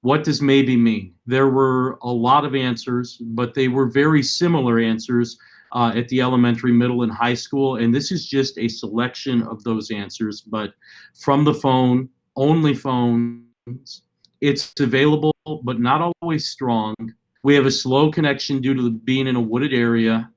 What does maybe mean? There were a lot of answers, but they were very similar answers at the elementary, middle, and high school. And this is just a selection of those answers, but from the phone, only phones. It's available, but not always strong. We have a slow connection due to being in a wooded area.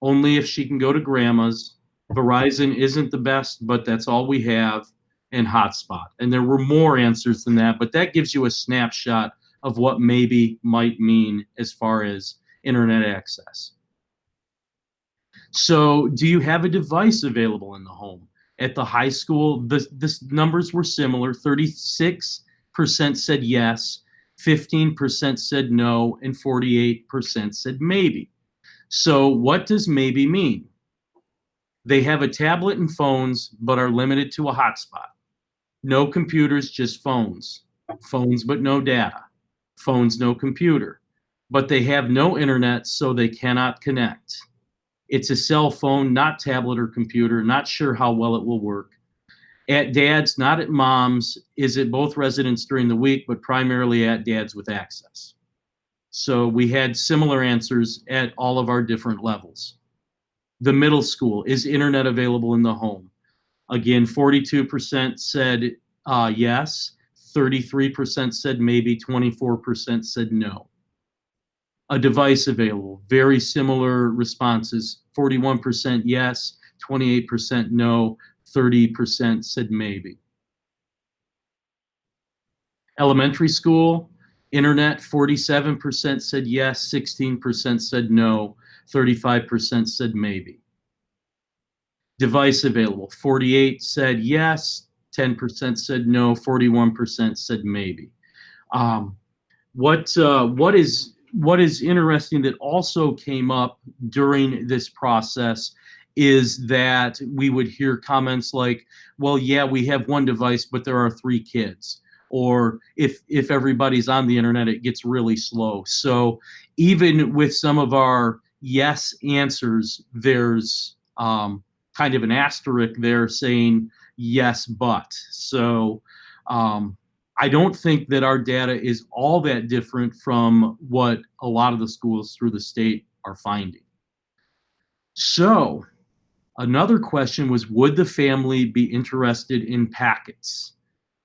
Only if she can go to grandma's. Verizon isn't the best, but that's all we have, and hotspot. And there were more answers than that, but that gives you a snapshot of what maybe might mean as far as internet access. So do you have a device available in the home? At the high school, the numbers were similar. 36% said yes, 15% said no, and 48% said maybe. So what does maybe mean? They have a tablet and phones, but are limited to a hotspot. No computers, just phones. Phones, but no data. Phones, no computer. but they have no internet, so they cannot connect. It's a cell phone, not tablet or computer, not sure how well it will work. At dad's, not at mom's, is at both residents during the week, but primarily at dad's with access. So we had similar answers at all of our different levels. The middle school, is internet available in the home? Again, 42% said yes, 33% said maybe, 24% said no. A device available, very similar responses, 41% yes, 28% no, 30% said maybe. Elementary school, internet, 47% said yes, 16% said no, 35% said maybe. Device available, 48 said yes, 10% said no, 41% said maybe. What is interesting that also came up during this process is that we would hear comments like, well, yeah, we have one device, but there are 3 kids. Or if everybody's on the internet, it gets really slow. So even with some of our yes answers, there's kind of an asterisk there saying yes, but. So I don't think that our data is all that different from what a lot of the schools through the state are finding. So another question was, would the family be interested in packets?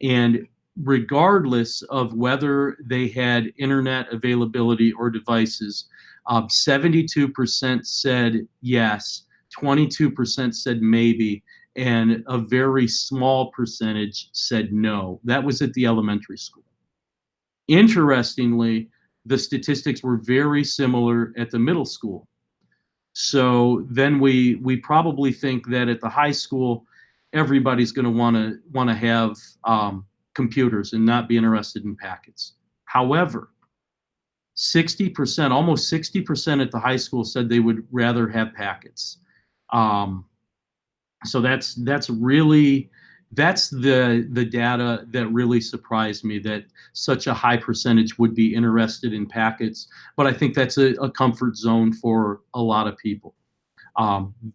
And regardless of whether they had internet availability or devices, 72% said yes, 22% said maybe, and a very small percentage said no. That was at the elementary school. Interestingly, the statistics were very similar at the middle school. So then we probably think that at the high school, everybody's going to want to have computers and not be interested in packets. However, 60%, almost 60% at the high school said they would rather have packets. So that's the data that really surprised me, that such a high percentage would be interested in packets. But I think that's a comfort zone for a lot of people.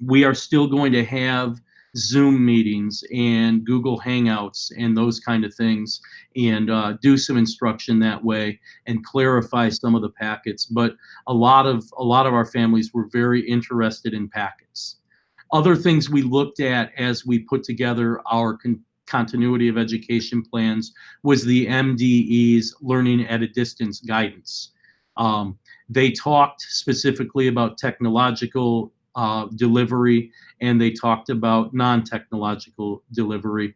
We are still going to have Zoom meetings and Google Hangouts and those kind of things, and do some instruction that way and clarify some of the packets. But a lot of our families were very interested in packets. Other things we looked at as we put together our continuity of education plans was the MDE's learning at a distance guidance. They talked specifically about technological delivery, and they talked about non-technological delivery.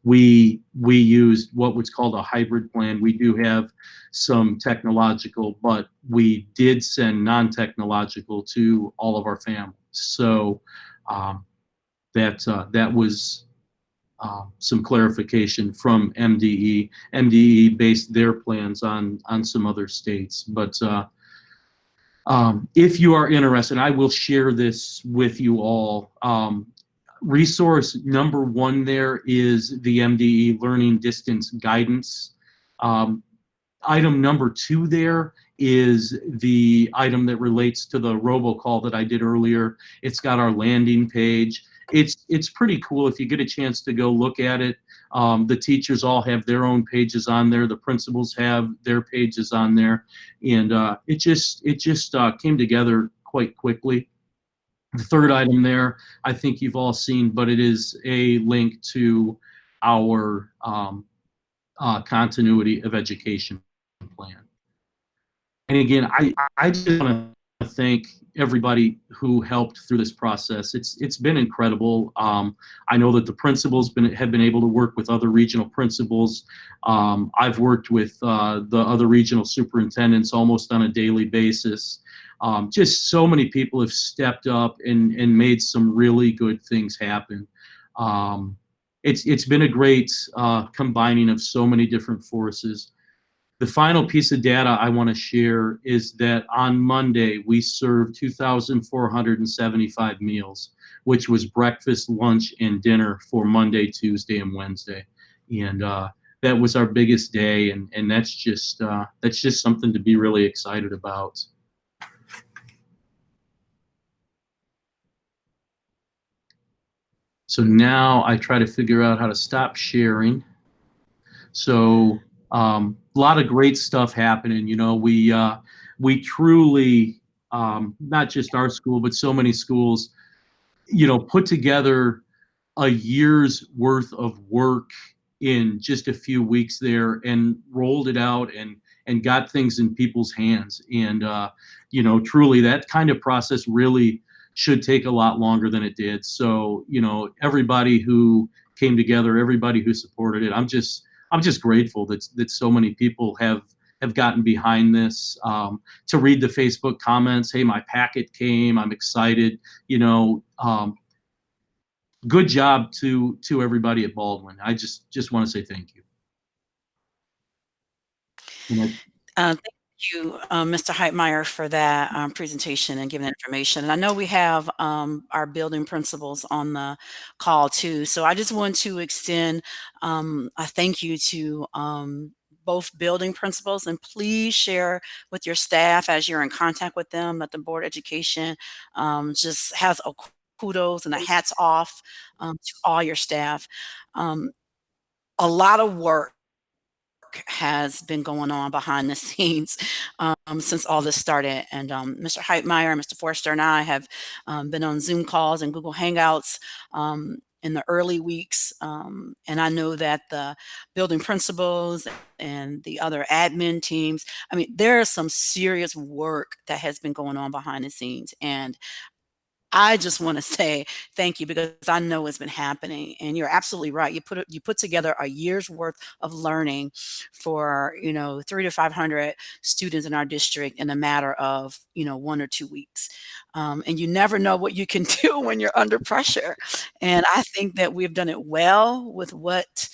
We used what was called a hybrid plan. We do have some technological, but we did send non-technological to all of our families. So that was some clarification from MDE. MDE based their plans on some other states. But if you are interested, I will share this with you all. Resource number 1 there is the MDE Learning Distance Guidance. Item number 2 there is the item that relates to the robocall that I did earlier. It's got our landing page. It's pretty cool if you get a chance to go look at it. The teachers all have their own pages on there. The principals have their pages on there, and it just came together quite quickly. The third item there, I think you've all seen, but it is a link to our continuity of education plan. And again, I just want to thank everybody who helped through this process. It's been incredible. I know that the principals have been able to work with other regional principals. I've worked with the other regional superintendents almost on a daily basis. Just so many people have stepped up and made some really good things happen. It's been a great combining of so many different forces. The final piece of data I want to share is that on Monday, we served 2,475 meals, which was breakfast, lunch, and dinner for Monday, Tuesday, and Wednesday. And that was our biggest day, and that's just something to be really excited about. So now I try to figure out how to stop sharing. So a lot of great stuff happening. You know, we truly, not just our school, but so many schools, you know, put together a year's worth of work in just a few weeks there and rolled it out and got things in people's hands. And, you know, truly that kind of process really should take a lot longer than it did. So, you know, everybody who came together, everybody who supported it, I'm just grateful that so many people have gotten behind this. To read the Facebook comments, hey, my packet came, I'm excited, you know, good job to everybody at Baldwin. I just want to say thank you. Thank you, Mr. Heitmeyer, for that presentation and giving that information. And I know we have our building principals on the call too. So I just want to extend a thank you to both building principals, and please share with your staff as you're in contact with them that the Board of Education just has a kudos and a hats off to all your staff. A lot of work has been going on behind the scenes since all this started. And Mr. Heitmeyer, Mr. Forster, and I have been on Zoom calls and Google Hangouts in the early weeks. And I know that the building principals and the other admin teams, I mean, there is some serious work that has been going on behind the scenes. And I just want to say thank you, because I know it's been happening, and you're absolutely right. You put together a year's worth of learning for 300 to 500 students in our district in a matter of 1 or 2 weeks, and you never know what you can do when you're under pressure. And I think that we've done it well with what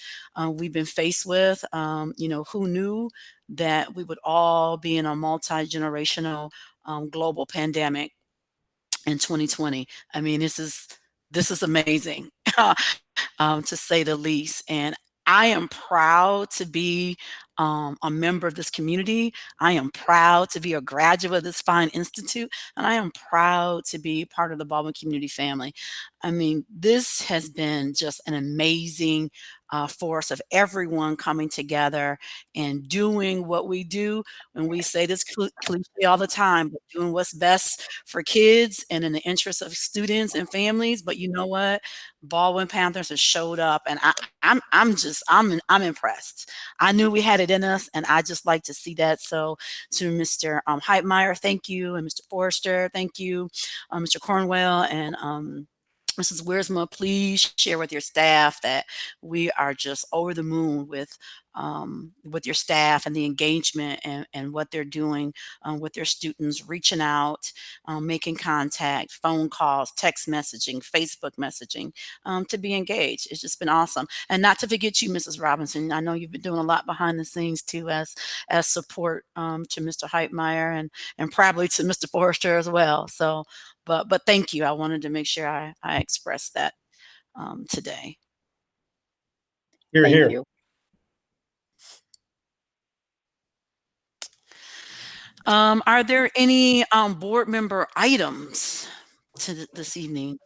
we've been faced with. Who knew that we would all be in a multi-generational global pandemic in 2020. I mean, this is amazing, to say the least. And I am proud to be a member of this community. I am proud to be a graduate of this fine institute, and I am proud to be part of the Baldwin community family. I mean, this has been just an amazing force of everyone coming together and doing what we do. And we say this cliche all the time, but doing what's best for kids and in the interest of students and families. But you know what? Baldwin Panthers has showed up, and I'm impressed. I knew we had it in us, and I just like to see that. So to Mr. Heitmeyer, thank you, and Mr. Forrester, thank you, Mr. Cornwell, and Mrs. Wiersma, please share with your staff that we are just over the moon with your staff and the engagement and what they're doing with their students, reaching out, making contact, phone calls, text messaging, Facebook messaging, to be engaged. It's just been awesome. And not to forget you, Mrs. Robinson. I know you've been doing a lot behind the scenes too, as support to Mr. Heitmeyer and probably to Mr. Forrester as well. So, but thank you. I wanted to make sure I expressed that today. Here, Thank here. you. Are there any board member items this evening?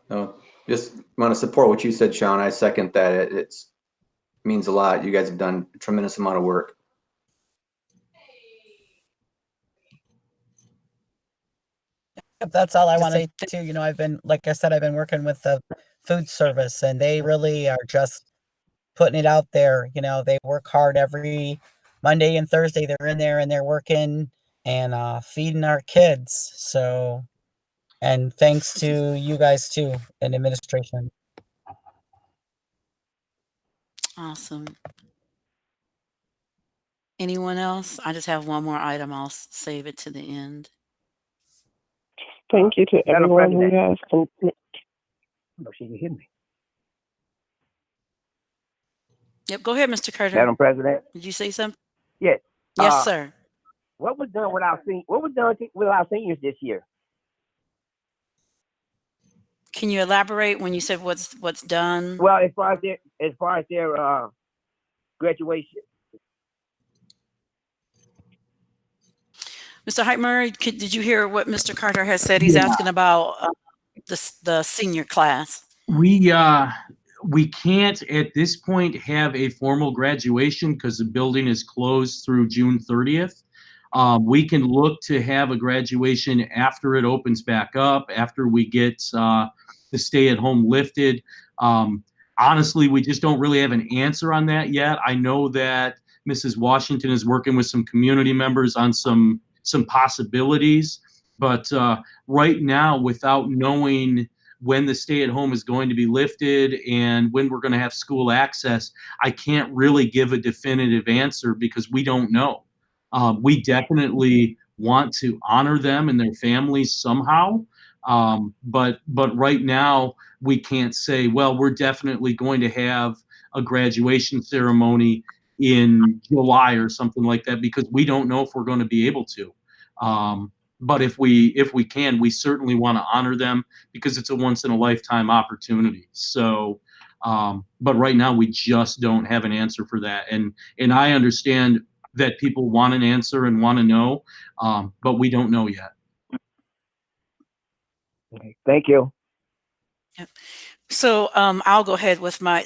No, just want to support what you said, Sean. I second that. It means a lot. You guys have done a tremendous amount of work. That's all I want to say too. I've been, like I said, I've been working with the food service, and they really are just putting it out there. They work hard every Monday and Thursday. They're in there and they're working and feeding our kids. So, and thanks to you guys too, and administration. Awesome. Anyone else? I just have one more item. I'll save it to the end. Thank you to Madam everyone who President. has. No, she can hear me. Yep, go ahead, Mr. Carter. Madam President. Did you say something? Yes. Yes, sir. What was done with our seniors this year? Can you elaborate when you said what's done? Well, as far as their graduation. Mr. Heitmeyer, did you hear what Mr. Carter has said? He's Yeah. asking about the senior class. We can't at this point have a formal graduation because the building is closed through June 30th. We can look to have a graduation after it opens back up, after we get the stay-at-home lifted. Honestly, we just don't really have an answer on that yet. I know that Mrs. Washington is working with some community members on some possibilities, but right now, without knowing when the stay-at-home is going to be lifted and when we're going to have school access, I can't really give a definitive answer because we don't know. We definitely want to honor them and their families somehow, but right now we can't say, well, we're definitely going to have a graduation ceremony in July or something like that because we don't know if we're going to be able to. But if we can, we certainly want to honor them because it's a once in a lifetime opportunity. So, but right now we just don't have an answer for that. And I understand that people want an answer and want to know, but we don't know yet. Okay, thank you. So I'll go ahead with my.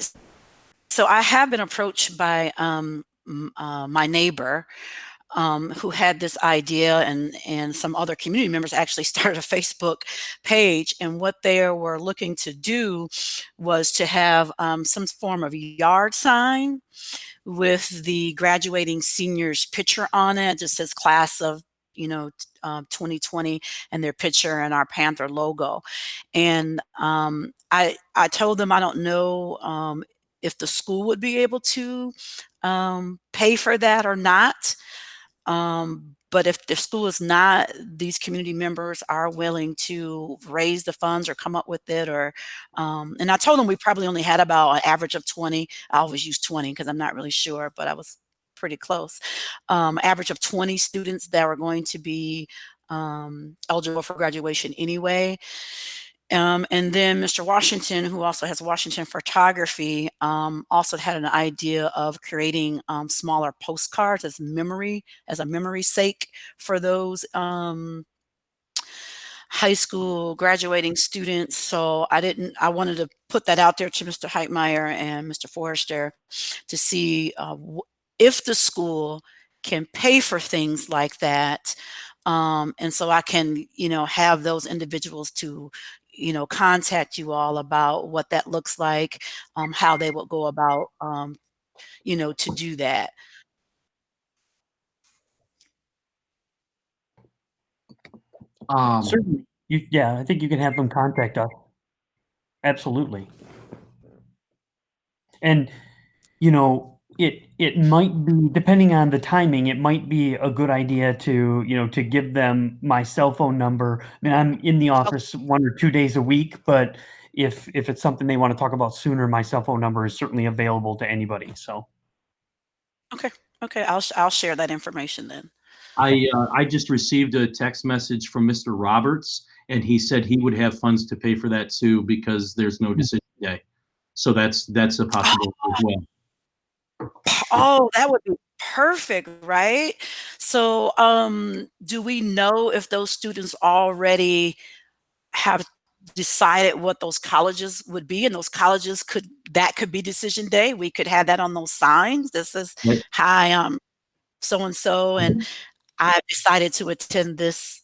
So I have been approached by my neighbor who had this idea, and some other community members actually started a Facebook page. And what they were looking to do was to have some form of yard sign with the graduating seniors picture on it. It just says class of 2020 and their picture and our Panther logo. And I told them I don't know if the school would be able to pay for that or not. But if the school is not, these community members are willing to raise the funds or come up with it, or and I told them we probably only had about an average of 20. I always use 20 because I'm not really sure, but I was pretty close. Average of 20 students that were going to be eligible for graduation anyway. And then Mr. Washington, who also has Washington Photography, also had an idea of creating smaller postcards as a memory sake for those high school graduating students. So I wanted to put that out there to Mr. Heitmeyer and Mr. Forrester to see if the school can pay for things like that. And so I can, have those individuals to, contact you all about what that looks like, how they will go about, to do that. Certainly. I think you can have them contact us. Absolutely. And, it might be, depending on the timing, it might be a good idea to give them my cell phone number. I mean, I'm in the office 1 or 2 days a week, but if it's something they want to talk about sooner, my cell phone number is certainly available to anybody. So. Okay. I'll share that information then. I just received a text message from Mr. Roberts, and he said he would have funds to pay for that too because there's no decision day. So that's a possibility as well. Oh, that would be perfect, right? So, do we know if those students already have decided what those colleges would be, and those colleges could be decision day? We could have that on those signs. This is, Right. hi, so and so, and I decided to attend this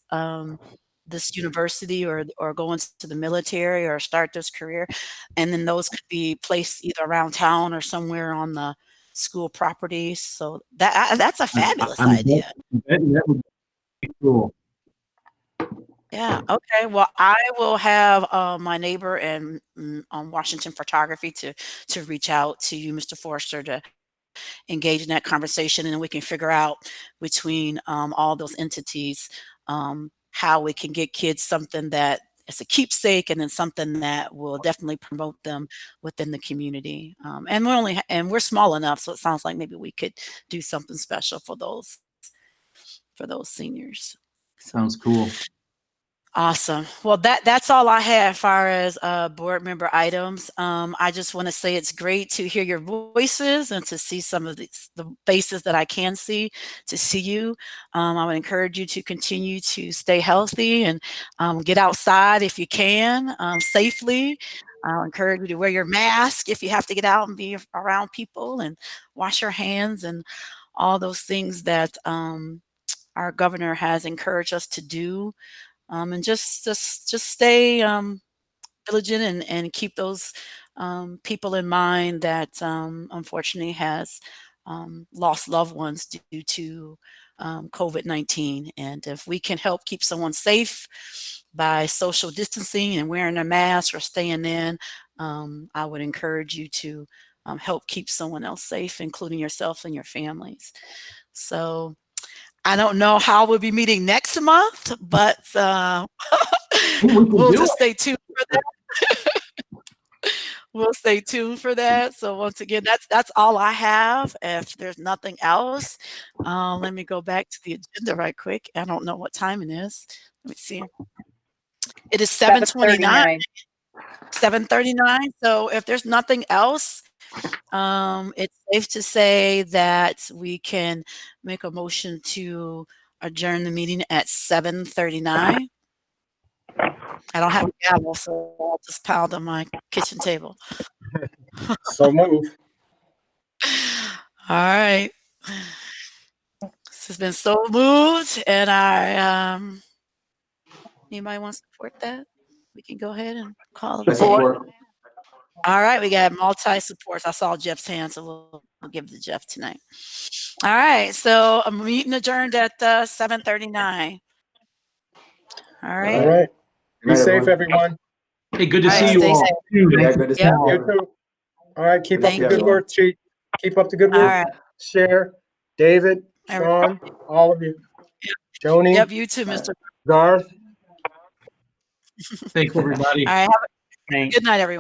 this university or go into the military or start this career. And then those could be placed either around town or somewhere on the school property. So that's a fabulous idea. That would be cool. Yeah. Okay. Well, I will have my neighbor and on Washington Photography to reach out to you, Mr. Forrester, to engage in that conversation, and then we can figure out between all those entities how we can get kids something that is a keepsake, and then something that will definitely promote them within the community. And we're small enough, so it sounds like maybe we could do something special for those seniors. Sounds cool. Awesome. Well, that's all I have as far as board member items. I just want to say it's great to hear your voices and to see some of the faces that I can see, to see you. I would encourage you to continue to stay healthy and get outside if you can safely. I'll encourage you to wear your mask if you have to get out and be around people, and wash your hands and all those things that our governor has encouraged us to do. And just stay diligent and keep those people in mind that unfortunately has lost loved ones due to COVID-19. And if we can help keep someone safe by social distancing and wearing a mask or staying in, I would encourage you to help keep someone else safe, including yourself and your families. So I don't know how we'll be meeting next month, but we'll just stay tuned for that. We'll stay tuned for that. So once again, that's all I have. If there's nothing else, let me go back to the agenda right quick. I don't know what time it is. Let me see. It is 7:29. 7:39. So if there's nothing else, it's safe to say that we can make a motion to adjourn the meeting at 7:39. I don't have a gavel, so I'll just pound on my kitchen table. So move. All right. This has been so moved, and anybody want to support that? We can go ahead and call it a day. Support. All right, we got multi-supports. I saw Jeff's hand, so we'll give it to Jeff tonight. All right, so a meeting adjourned at 7:39. All right. All right. Be Good night, safe, everyone. everyone. Hey, good to All see right, you stay all. safe. Yeah, good to see Yep. You you. too. All right. Keep up Thank the good you. work, Chief. Keep up the good All work. right. Share. David, Everybody. Sean, all of you. Joni, Yep, you too, Mr. Garth. Thanks, everybody. All right, have a good night, everyone.